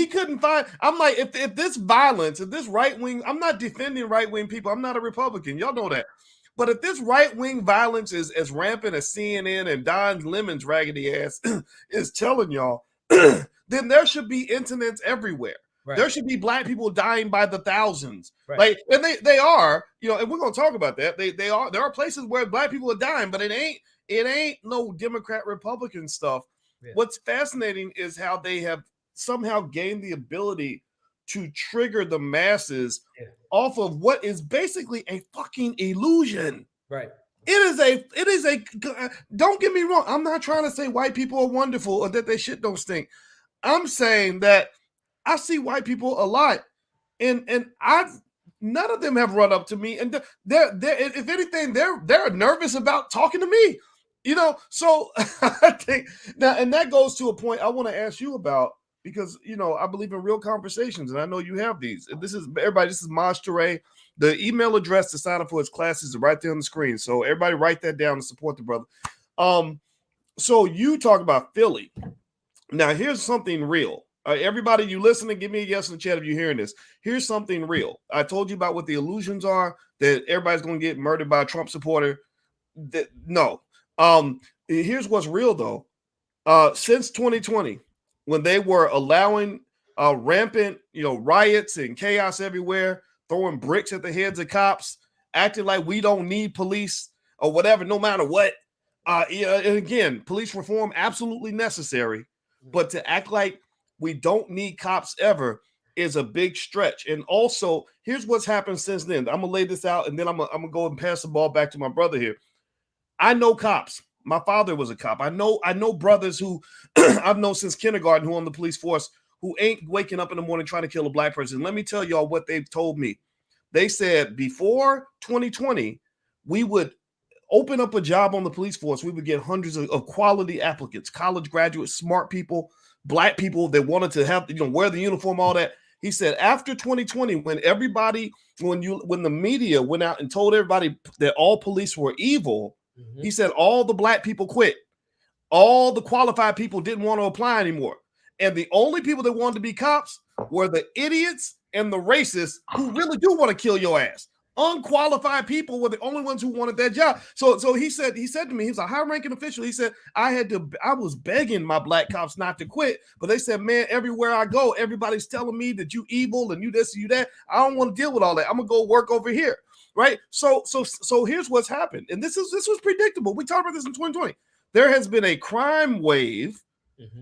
couldn't find. I'm like, if this violence, if this right wing, I'm not defending right wing people. I'm not a Republican. Y'all know that. But if this right wing violence is as rampant as CNN and Don Lemon's raggedy ass is telling y'all, then there should be incidents everywhere. Right. There should be black people dying by the thousands. Right. Like, and they are, you know, and we're gonna talk about that. They are. There are places where black people are dying, but it ain't no Democrat Republican stuff. Yeah. What's fascinating is how they have somehow gained the ability to trigger the masses off of what is basically a fucking illusion. Right. It is a, don't get me wrong. I'm not trying to say white people are wonderful or that their shit don't stink. I'm saying that I see white people a lot and I've none of them have run up to me, and they're if anything, they're nervous about talking to me. So I think now, and that goes to a point I want to ask you about, because I believe in real conversations, and I know you have these. And this is everybody. This is Maj Toure. The email address to sign up for his classes is right there on the screen. So everybody write that down and support the brother. So you talk about Philly. Now here's something real. Everybody, you listening, give me a yes in the chat if you're hearing this. Here's something real. I told you about what the illusions are, that everybody's going to get murdered by a Trump supporter. No. Here's what's real though. Since 2020, when they were allowing rampant, riots and chaos everywhere, throwing bricks at the heads of cops, acting like we don't need police or whatever, no matter what. And again, police reform absolutely necessary, but to act like we don't need cops ever is a big stretch. And also, here's what's happened since then. I'm gonna lay this out, and then I'm gonna go and pass the ball back to my brother here. I know cops. My father was a cop. I know brothers who I've known since kindergarten who are on the police force who ain't waking up in the morning trying to kill a black person. Let me tell y'all what they've told me. They said before 2020, we would open up a job on the police force. We would get hundreds of quality applicants, college graduates, smart people, black people that wanted to have, wear the uniform, all that. He said after 2020, when the media went out and told everybody that all police were evil, he said all the black people quit. All the qualified people didn't want to apply anymore. And the only people that wanted to be cops were the idiots and the racists who really do want to kill your ass. Unqualified people were the only ones who wanted that job. So he said to me, he was a high-ranking official. He said, I was begging my black cops not to quit, but they said, man, everywhere I go, everybody's telling me that you evil and you this, you that. I don't want to deal with all that. I'm gonna go work over here. Right. So here's what's happened. And this was predictable. We talked about this in 2020. There has been a crime wave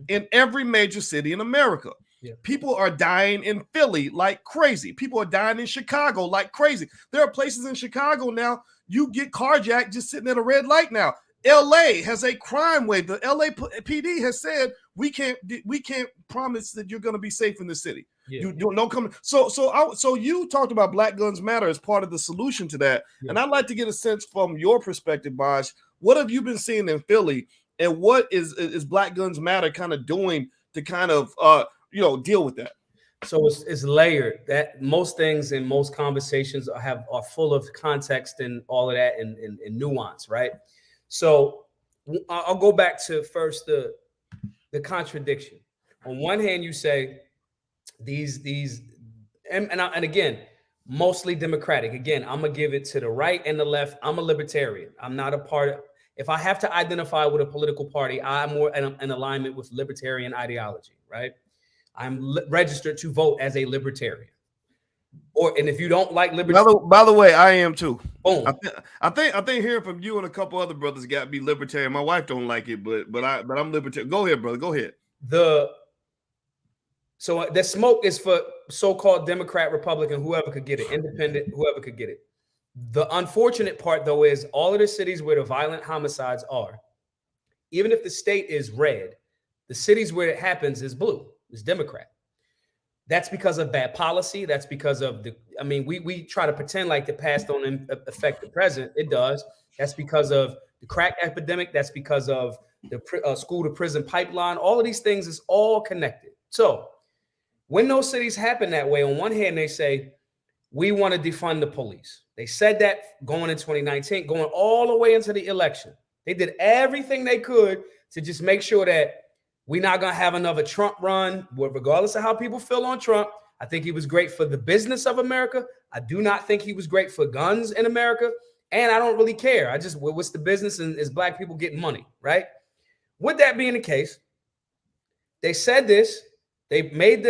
in every major city in America. Yeah. People are dying in Philly like crazy. People are dying in Chicago like crazy. There are places in Chicago now, you get carjacked just sitting at a red light now. LA has a crime wave. The LA PD has said we can't promise that you're going to be safe in the city. Yeah. You don't come. So you talked about Black Guns Matter as part of the solution to that. Yeah. And I'd like to get a sense from your perspective, Maj. What have you been seeing in Philly, and what is Black Guns Matter kind of doing to kind of deal with that? So it's layered. That most things in most conversations are full of context and all of that and nuance, right? So I'll go back to first the contradiction. On one hand, you say these and again, mostly Democratic. Again, I'm gonna give it to the right and the left. I'm a libertarian. I'm not a part of. If I have to identify with a political party, I'm more in alignment with libertarian ideology, right? I'm registered to vote as a libertarian. And if you don't like libertarian, by the way, I am too. Boom. I think hearing from you and a couple other brothers got me libertarian. My wife don't like it, but I'm libertarian. Go ahead, brother. Go ahead. So the smoke is for so-called Democrat, Republican, whoever could get it, independent, whoever could get it. The unfortunate part, though, is all of the cities where the violent homicides are, even if the state is red, the cities where it happens is blue, is Democrat. That's because of bad policy. That's because of we try to pretend like the past don't affect the present. It does. That's because of the crack epidemic. That's because of the school to prison pipeline. All of these things is all connected. So when those cities happen that way, on one hand, they say, we want to defund the police. They said that going in 2019, going all the way into the election. They did everything they could to just make sure that we're not going to have another Trump run, regardless of how people feel on Trump. I think he was great for the business of America. I do not think he was great for guns in America. And I don't really care. What's the business, and is black people getting money, right? With that being the case, they said this. They made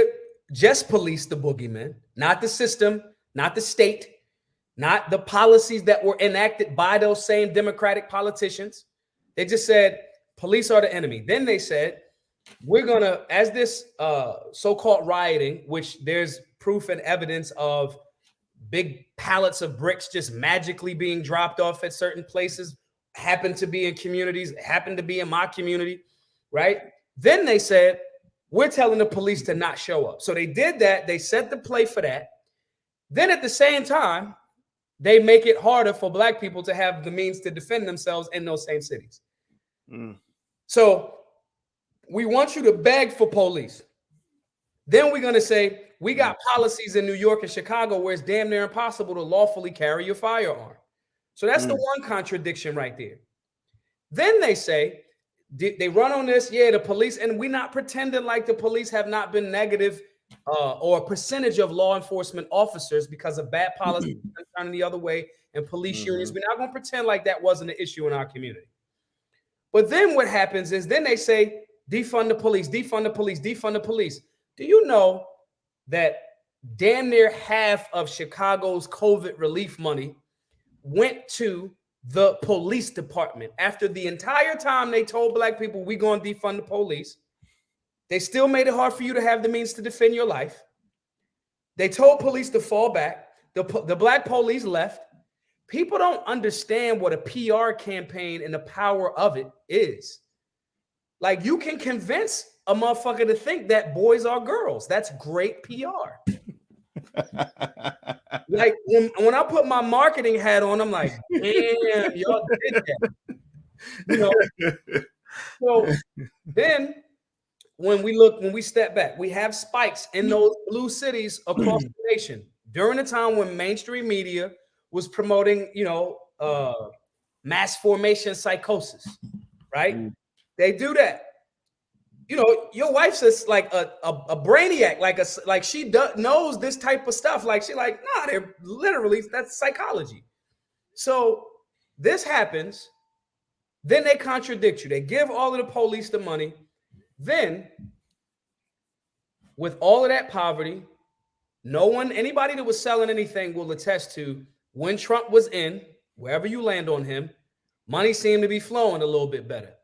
just police the boogeyman, not the system, not the state, not the policies that were enacted by those same Democratic politicians. They just said police are the enemy. Then they said, we're going to, as this so-called rioting, which there's proof and evidence of big pallets of bricks just magically being dropped off at certain places, happened to be in communities, happened to be in my community, right? Then they said, we're telling the police to not show up. So they did that. They set the play for that. Then at the same time, they make it harder for black people to have the means to defend themselves in those same cities. So we want you to beg for police. Then we're going to say, we got policies in New York and Chicago where it's damn near impossible to lawfully carry your firearm. So that's the one contradiction right there. Then they say, they run on this, yeah, the police, and we're not pretending like the police have not been negative or a percentage of law enforcement officers because of bad policy turning the other way and police unions. We're not going to pretend like that wasn't an issue in our community. But then what happens is then they say, defund the police, defund the police, defund the police. Do you know that damn near half of Chicago's COVID relief money went to the police department after the entire time they told black people we're going to defund the police? They still made it hard for you to have the means to defend your life. They told police to fall back. The black police left. People don't understand what a PR campaign and the power of it is. Like, you can convince a motherfucker to think that boys are girls. That's great PR. Like, when I put my marketing hat on, I'm like, damn, y'all did that. You know? So then when we step back, we have spikes in those blue cities across the nation during the time when mainstream media was promoting, mass formation psychosis, right? They do that. You know, your wife's just like a brainiac, like she knows this type of stuff. Like, she like, nah, they're literally, that's psychology. So this happens. Then they contradict you. They give all of the police the money. Then, with all of that poverty, anybody that was selling anything will attest to when Trump was in, wherever you land on him, money seemed to be flowing a little bit better.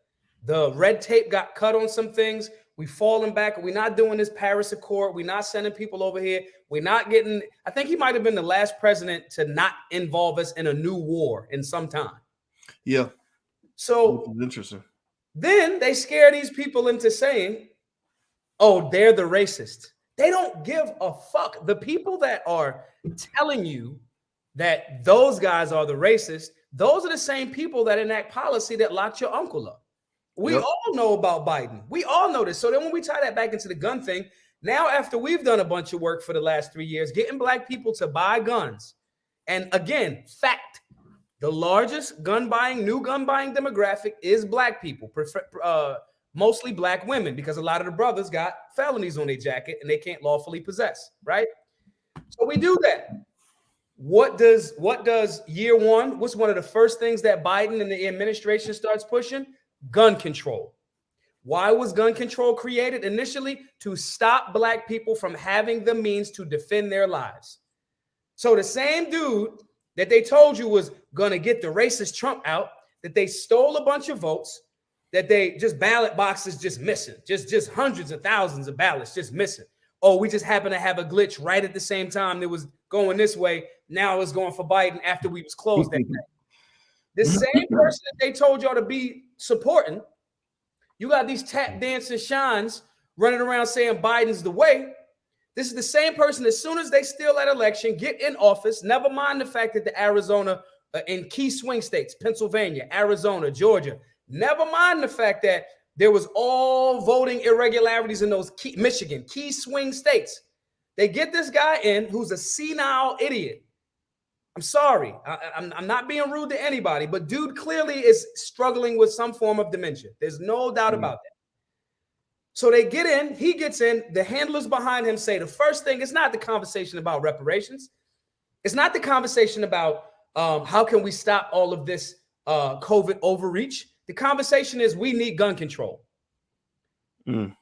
The red tape got cut on some things. We've fallen back. We're not doing this Paris Accord. We're not sending people over here. We're not getting, I think he might have been the last president to not involve us in a new war in some time. Yeah. So interesting. Then they scare these people into saying, oh, they're the racists. They don't give a fuck. The people that are telling you that those guys are the racists, those are the same people that enact policy that locked your uncle up. We all know about Biden. We all know this. So then when we tie that back into the gun thing, now after we've done a bunch of work for the last 3 years, getting black people to buy guns. And again, fact, the largest new gun buying demographic is black people, mostly black women, because a lot of the brothers got felonies on their jacket and they can't lawfully possess, right? So we do that. What does year one? What's one of the first things that Biden and the administration starts pushing? Gun control. Why was gun control created? Initially, to stop black people from having the means to defend their lives. So the same dude that they told you was going to get the racist Trump out, that they stole a bunch of votes, that they just ballot boxes just missing, just hundreds of thousands of ballots just missing. Oh, we just happen to have a glitch right at the same time that was going this way. Now it's going for Biden after we was closed that day. The same person that they told y'all to be supporting, you got these tap dancing shines running around saying Biden's the way. This is the same person, as soon as they steal that election, get in office, never mind the fact that the Arizona, in key swing states, Pennsylvania, Arizona, Georgia, never mind the fact that there was all voting irregularities in those Michigan, key swing states. They get this guy in who's a senile idiot. I'm sorry. I'm not being rude to anybody, but dude clearly is struggling with some form of dementia. There's no doubt about that. So they get in, he gets in, the handlers behind him say the first thing, it's not the conversation about reparations. It's not the conversation about how can we stop all of this COVID overreach. The conversation is we need gun control. And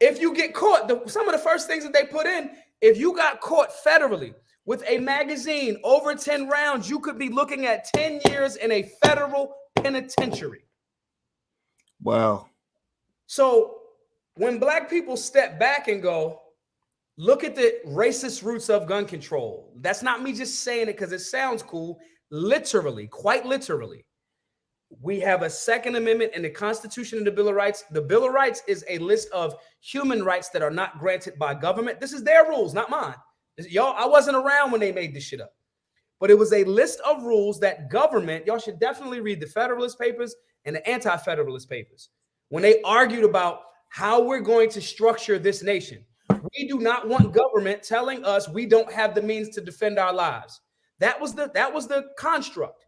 if you get caught, some of the first things that they put in, if you got caught federally with a magazine over 10 rounds, you could be looking at 10 years in a federal penitentiary. Wow. So when black people step back and go, look at the racist roots of gun control. That's not me just saying it because it sounds cool. Literally, quite literally, we have a Second Amendment in the Constitution and the Bill of Rights. The Bill of Rights is a list of human rights that are not granted by government. This is their rules, not mine. Y'all, I wasn't around when they made this shit up. But it was a list of rules that government, y'all should definitely read the Federalist Papers and the Anti-Federalist Papers. When they argued about how we're going to structure this nation. We do not want government telling us we don't have the means to defend our lives. That was the construct.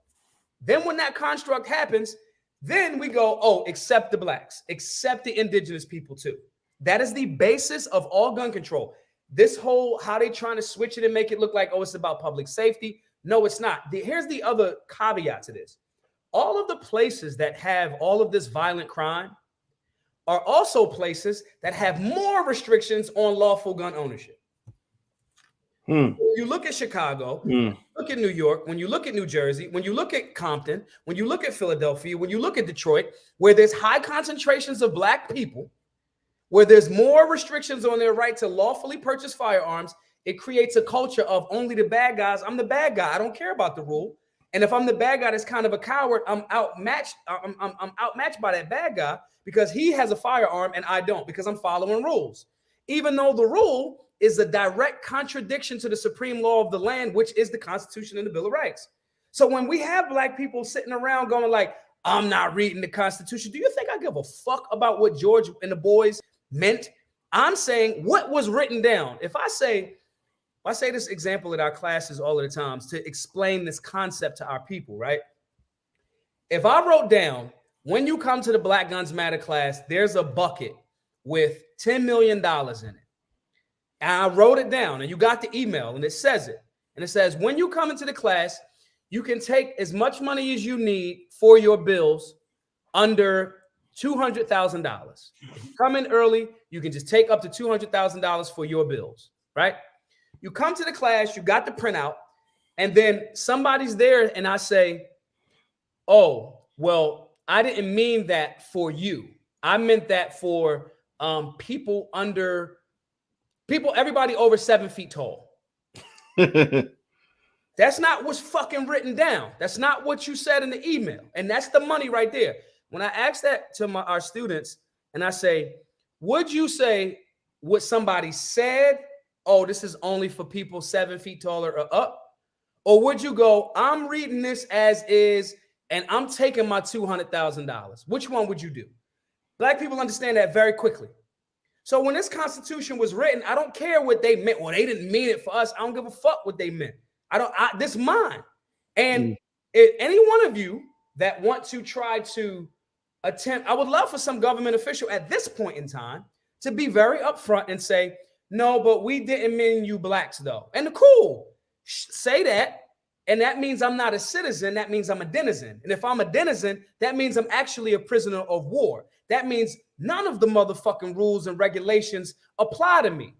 Then when that construct happens, then we go, oh, accept the blacks, accept the indigenous people too. That is the basis of all gun control. This whole, how they trying to switch it and make it look like, oh, it's about public safety. No, it's not. Here's the other caveat to this. All of the places that have all of this violent crime are also places that have more restrictions on lawful gun ownership. When you look at Chicago, look at New York, when you look at New Jersey, when you look at Compton, when you look at Philadelphia, when you look at Detroit, where there's high concentrations of black people, where there's more restrictions on their right to lawfully purchase firearms, it creates a culture of only the bad guys. I'm the bad guy. I don't care about the rule. And if I'm the bad guy that's kind of a coward, I'm outmatched. I'm outmatched by that bad guy because he has a firearm and I don't, because I'm following rules. Even though the rule is a direct contradiction to the supreme law of the land, which is the Constitution and the Bill of Rights. So when we have black people sitting around going like, I'm not reading the Constitution, do you think I give a fuck about what George and the boys meant? I'm saying what was written down. If I say this example at our classes all of the times to explain this concept to our people, right? If I wrote down, when you come to the Black Guns Matter class, there's a bucket with $10 million in it. And I wrote it down and you got the email and it says it. And it says, when you come into the class, you can take as much money as you need for your bills under $200,000. If you come in early, you can just take up to $200,000 for your bills, right? You come to the class, you got the printout, and then somebody's there and I say, oh, well, I didn't mean that for you. I meant that for everybody over 7 feet tall. That's not what's fucking written down. That's not what you said in the email. And that's the money right there. When I ask that to our students and I say, would you say what somebody said, oh, this is only for people 7 feet taller or up? Or would you go, I'm reading this as is, and I'm taking my $200,000? Which one would you do? Black people understand that very quickly. So when this Constitution was written, I don't care what they meant. Well, they didn't mean it for us. I don't give a fuck what they meant. This is mine. And if any one of you that want to try to attempt, I would love for some government official at this point in time to be very upfront and say, no, but we didn't mean you blacks though. And cool, say that. And that means I'm not a citizen. That means I'm a denizen. And if I'm a denizen, that means I'm actually a prisoner of war. That means none of the motherfucking rules and regulations apply to me,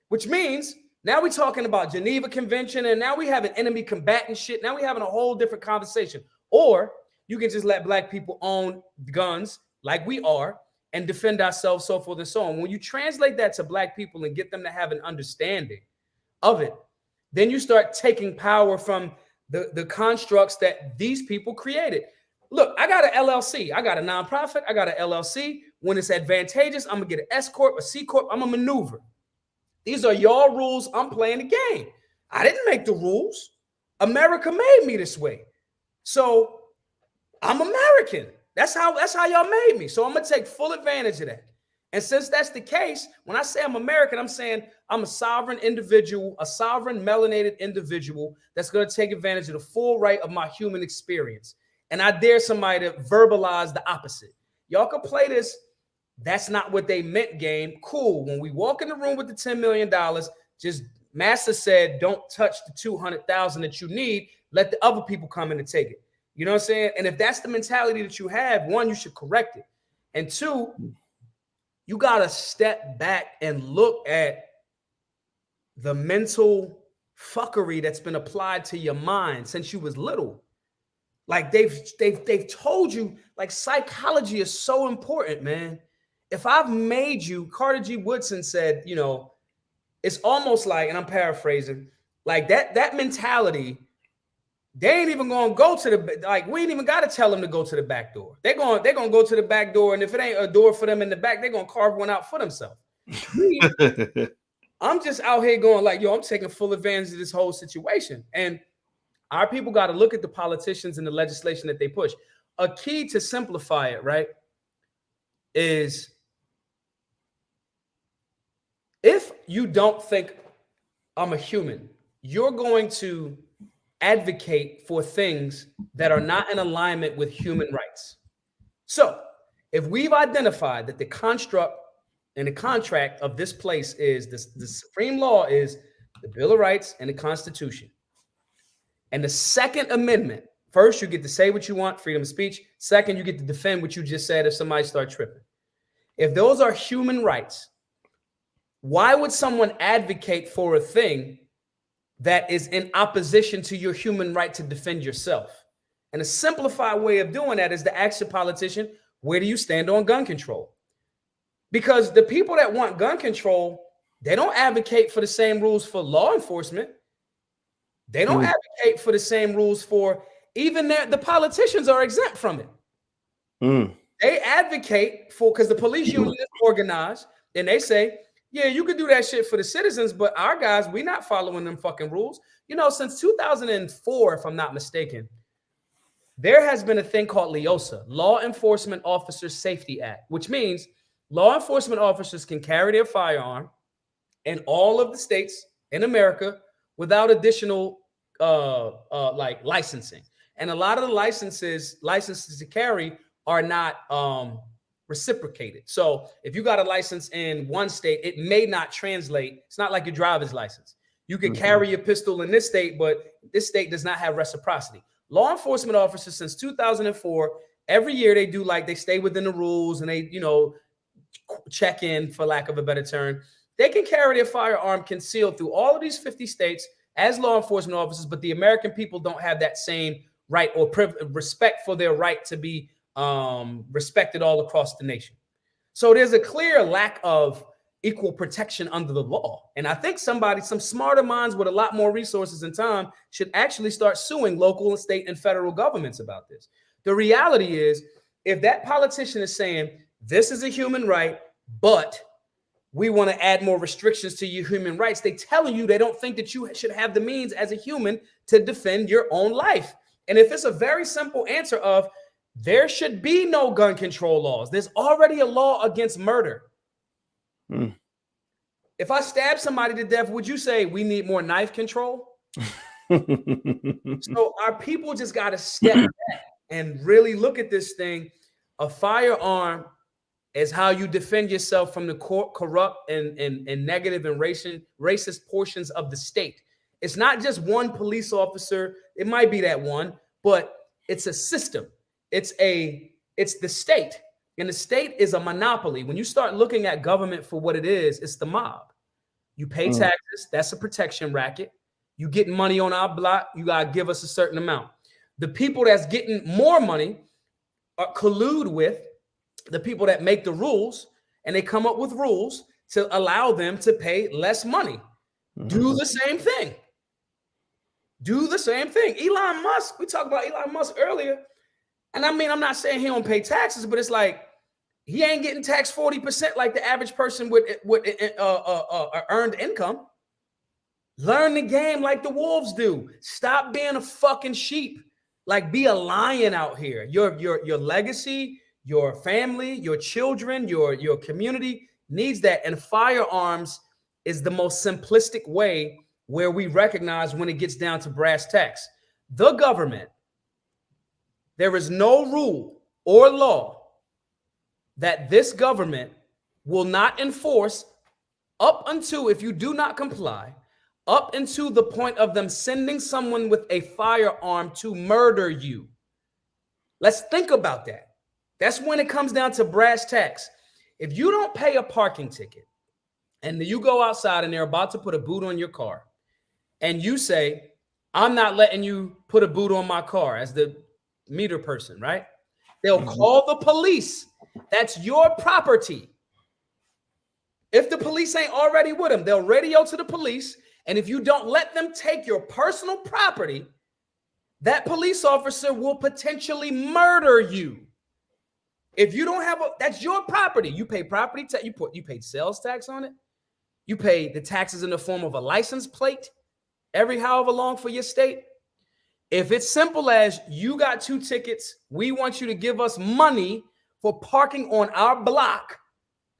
which means now we're talking about Geneva Convention and now we have an enemy combatant shit. Now we're having a whole different conversation. Or you can just let black people own guns like we are and defend ourselves, so forth and so on. When you translate that to black people and get them to have an understanding of it, then you start taking power from the constructs that these people created. Look, I got an LLC. I got a nonprofit. I got an LLC. When it's advantageous, I'm going to get an S Corp, a C Corp. I'm a maneuver. These are your rules. I'm playing the game. I didn't make the rules. America made me this way. So I'm American. That's how y'all made me. So I'm going to take full advantage of that. And since that's the case, when I say I'm American, I'm saying I'm a sovereign individual, a sovereign melanated individual that's going to take advantage of the full right of my human experience. And I dare somebody to verbalize the opposite. Y'all can play this. That's not what they meant game. Cool. When we walk in the room with the $10 million, just Master said, don't touch the $200,000 that you need. Let the other people come in and take it. You know what I'm saying? And if that's the mentality that you have, one, you should correct it. And two, you got to step back and look at the mental fuckery that's been applied to your mind since you was little. Like they've told you, like, psychology is so important, man. If I've made you, Carter G. Woodson said, you know, it's almost like, and I'm paraphrasing, like that mentality, they ain't even gonna go to the, like, we ain't even got to tell them to go to the back door. They're gonna go to the back door, and if it ain't a door for them in the back, they're gonna carve one out for themselves. I'm just out here going like, yo, I'm taking full advantage of this whole situation. And our people got to look at the politicians and the legislation that they push. A key to simplify it, right, is if you don't think I'm a human, you're going to advocate for things that are not in alignment with human rights. So if we've identified that the construct and the contract of this place is this, the supreme law is the Bill of Rights and the Constitution. And the Second Amendment, first, you get to say what you want, freedom of speech. Second, you get to defend what you just said if somebody starts tripping. If those are human rights, why would someone advocate for a thing that is in opposition to your human right to defend yourself? And a simplified way of doing that is to ask your politician, where do you stand on gun control? Because the people that want gun control, they don't advocate for the same rules for law enforcement. They don't advocate for the same rules for even the politicians are exempt from it. They advocate for, because the police union is organized, and they say, yeah, you could do that shit for the citizens, but our guys, we're not following them fucking rules. You know, since 2004, if I'm not mistaken, there has been a thing called LEOSA, Law Enforcement Officers Safety Act, which means law enforcement officers can carry their firearm in all of the states in America without additional like licensing. And a lot of the licenses to carry are not reciprocated. So if you got a license in one state, it may not translate. It's not like your driver's license. You can carry your pistol in this state, but this state does not have reciprocity. Law enforcement officers since 2004, every year they do like they stay within the rules and they, you know, check in, for lack of a better term. They can carry their firearm concealed through all of these 50 states as law enforcement officers, but the American people don't have that same right or respect for their right to be respected all across the nation. So there's a clear lack of equal protection under the law. And I think some smarter minds with a lot more resources and time should actually start suing local and state and federal governments about this. The reality is, if that politician is saying, this is a human right, but we want to add more restrictions to your human rights, they telling you they don't think that you should have the means as a human to defend your own life. And if it's a very simple answer of, there should be no gun control laws, there's already a law against murder. If I stab somebody to death, would you say we need more knife control? So our people just got to step back and really look at this thing. A firearm is how you defend yourself from the corrupt and negative and racist portions of the state. It's not just one police officer. It might be that one, but it's a system. It's the state. And the state is a monopoly. When you start looking at government for what it is, it's the mob. You pay taxes. That's a protection racket. You getting money on our block, you got to give us a certain amount. The people that's getting more money collude with the people that make the rules, and they come up with rules to allow them to pay less money. Do the same thing. Do the same thing. Elon Musk, we talked about Elon Musk earlier. And I mean, I'm not saying he don't pay taxes, but it's like he ain't getting taxed 40% like the average person with earned income. Learn the game like the wolves do. Stop being a fucking sheep. Like, be a lion out here. Your legacy, your family, your children, your community needs that. And firearms is the most simplistic way where we recognize when it gets down to brass tacks. The government, there is no rule or law that this government will not enforce up until, if you do not comply, up until the point of them sending someone with a firearm to murder you. Let's think about that. That's when it comes down to brass tacks. If you don't pay a parking ticket and you go outside and they're about to put a boot on your car and you say, I'm not letting you put a boot on my car as the meter person, right? They'll call the police. That's your property. If the police ain't already with them, they'll radio to the police. And if you don't let them take your personal property, that police officer will potentially murder you. If you don't have that's your property. You pay property tax, you paid sales tax on it. You pay the taxes in the form of a license plate every however long for your state. If it's simple as you got 2 tickets, we want you to give us money for parking on our block.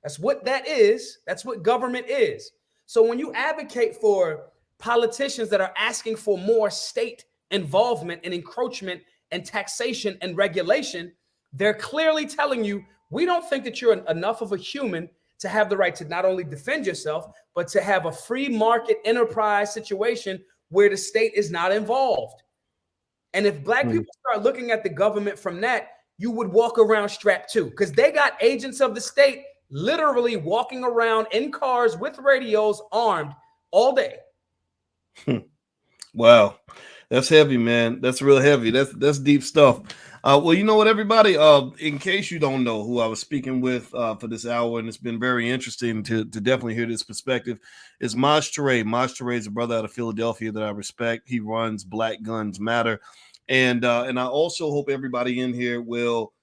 That's what that is. That's what government is. So when you advocate for politicians that are asking for more state involvement and encroachment and taxation and regulation, they're clearly telling you, we don't think that you're enough of a human to have the right to not only defend yourself, but to have a free market enterprise situation where the state is not involved. And if black people start looking at the government from that, you would walk around strapped too, because they got agents of the state literally walking around in cars with radios armed all day. Wow, that's heavy, man. That's real heavy. That's deep stuff. Well, you know what, everybody? In case you don't know who I was speaking with for this hour, and it's been very interesting to definitely hear this perspective, is Maj Toure. Maj Toure is a brother out of Philadelphia that I respect. He runs Black Guns Matter, and I also hope everybody in here will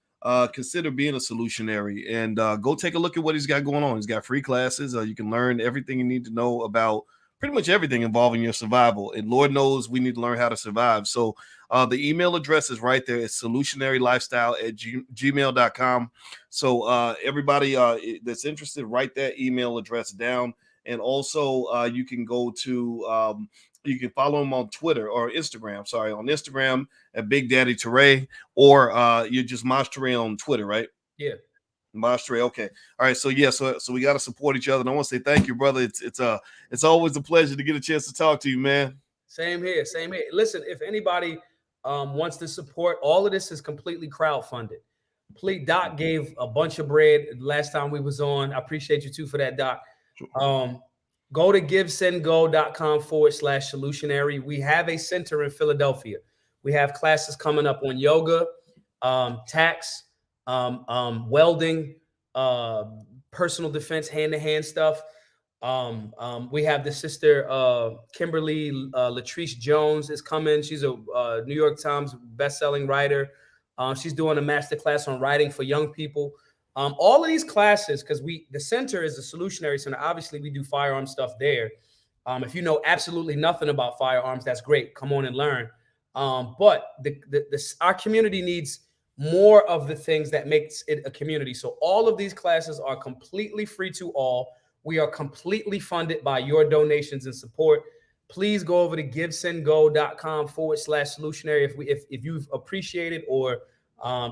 consider being a solutionary and go take a look at what he's got going on. He's got free classes. You can learn everything you need to know about pretty much everything involving your survival. And Lord knows we need to learn how to survive. So the email address is right there. It's solutionarylifestyle@gmail.com. So everybody that's interested, write that email address down. And also you can go to, you can follow him on Twitter or Instagram. Sorry, on Instagram at Big Daddy Toure, or you're just Maj Toure on Twitter, right? Yeah. Maj Toure. Okay. All right. So yeah. So we got to support each other. And I want to say thank you, brother. It's always a pleasure to get a chance to talk to you, man. Same here. Same here. Listen, if anybody wants to support, all of this is completely crowdfunded. Please, Doc gave a bunch of bread last time we was on. I appreciate you too for that, Doc. Go to givesendgo.com/solutionary. We have a center in Philadelphia. We have classes coming up on yoga, tax, welding, personal defense, hand-to-hand stuff. We have the sister Kimberly Latrice Jones is coming. She's a New York Times best-selling writer. She's doing a master class on writing for young people. All of these classes, because the center is a solutionary center. Obviously, we do firearm stuff there. If you know absolutely nothing about firearms, that's great. Come on and learn. But our community needs more of the things that makes it a community. So all of these classes are completely free to all. We are completely funded by your donations and support. Please go over to givesendgo.com/solutionary if you've appreciated or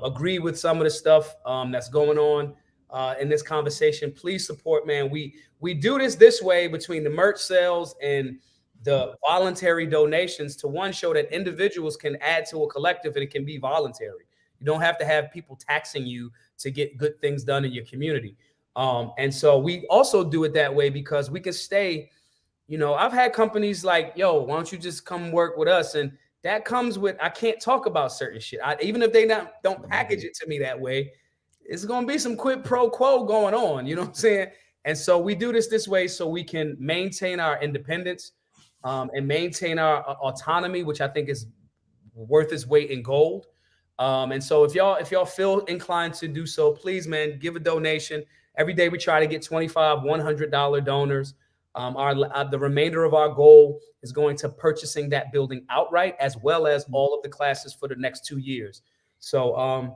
agree with some of the stuff that's going on in this conversation. Please support, man. We do this way between the merch sales and the voluntary donations to one show that individuals can add to a collective, and it can be voluntary. You don't have to have people taxing you to get good things done in your community. And so we also do it that way because we can stay, I've had companies like, yo, why don't you just come work with us? And that comes with, I can't talk about certain shit. Even if they don't package it to me that way, it's going to be some quid pro quo going on. You know what I'm saying? And so we do this way so we can maintain our independence and maintain our autonomy, which I think is worth its weight in gold. And so if y'all feel inclined to do so, please, man, give a donation. Every day we try to get $25, $100 donors. The remainder of our goal is going to purchasing that building outright, as well as all of the classes for the next 2 years. So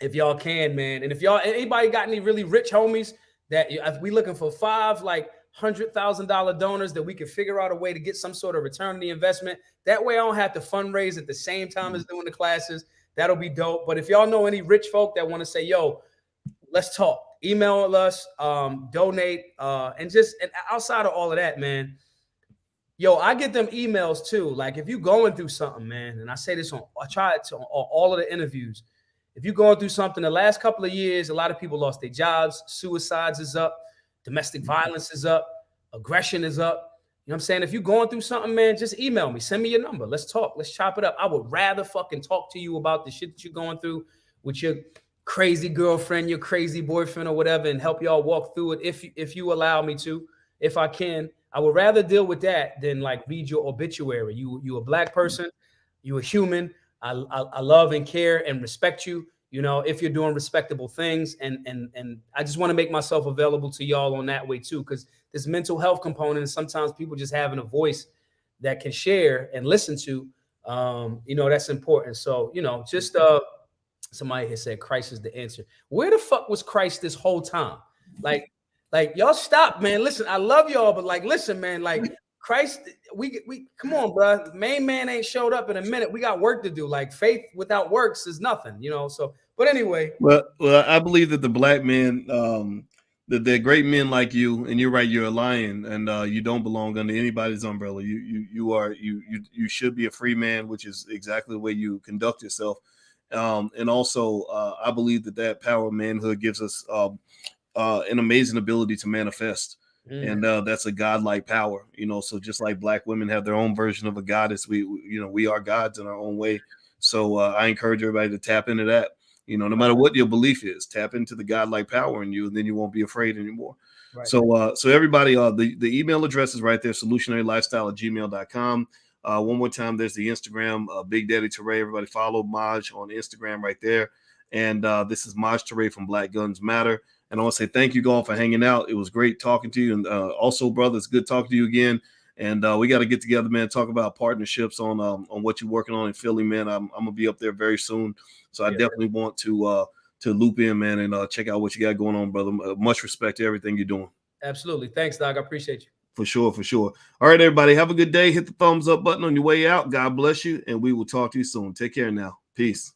if y'all can, man, and if anybody got any really rich homies that if we looking for $100,000 donors that we can figure out a way to get some sort of return on the investment. That way I don't have to fundraise at the same time as doing the classes. That'll be dope. But if y'all know any rich folk that want to say, yo, let's talk, email us, donate, and outside of all of that, man, yo, I get them emails too. Like if you're going through something, man, and I say this I try it on all of the interviews. If you're going through something, the last couple of years, a lot of people lost their jobs. Suicides is up. Domestic violence is up. Aggression is up. You know what I'm saying? If you're going through something, man, just email me. Send me your number. Let's talk. Let's chop it up. I would rather fucking talk to you about the shit that you're going through with your crazy girlfriend, your crazy boyfriend or whatever, and help y'all walk through it if you allow me to, if I can. I would rather deal with that than like read your obituary. You a black person. You a human. I love and care and respect you. if you're doing respectable things. And I just want to make myself available to y'all on that way too, because this mental health component, and sometimes people just having a voice that can share and listen to, that's important. So, just somebody has said Christ is the answer. Where the fuck was Christ this whole time? Like y'all stop, man. Listen, I love y'all, but like, listen, man, like Christ, we come on, bro. Main man ain't showed up in a minute. We got work to do. Like faith without works is nothing, So, but anyway. Well, I believe that the black men, that they're great men like you, and you're right, you're a lion, and you don't belong under anybody's umbrella. You should be a free man, which is exactly the way you conduct yourself. And also, I believe that power of manhood gives us an amazing ability to manifest. And that's a godlike power, so just like black women have their own version of a goddess, we are gods in our own way. So I encourage everybody to tap into that, no matter what your belief is, tap into the godlike power in you, and then you won't be afraid anymore. Right. So everybody, the email address is right there, solutionarylifestyle@gmail.com. One more time, there's the Instagram, Big Daddy Toure. Everybody follow Maj on Instagram right there. And this is Maj Toure from Black Guns Matter. And I want to say thank you all for hanging out. It was great talking to you. And also, brother, it's good talking to you again. And we got to get together, man, talk about partnerships on what you're working on in Philly, man. I'm going to be up there very soon. So I definitely want to loop in, man, and check out what you got going on, brother. Much respect to everything you're doing. Absolutely. Thanks, Doc. I appreciate you. For sure. All right, everybody. Have a good day. Hit the thumbs up button on your way out. God bless you. And we will talk to you soon. Take care now. Peace.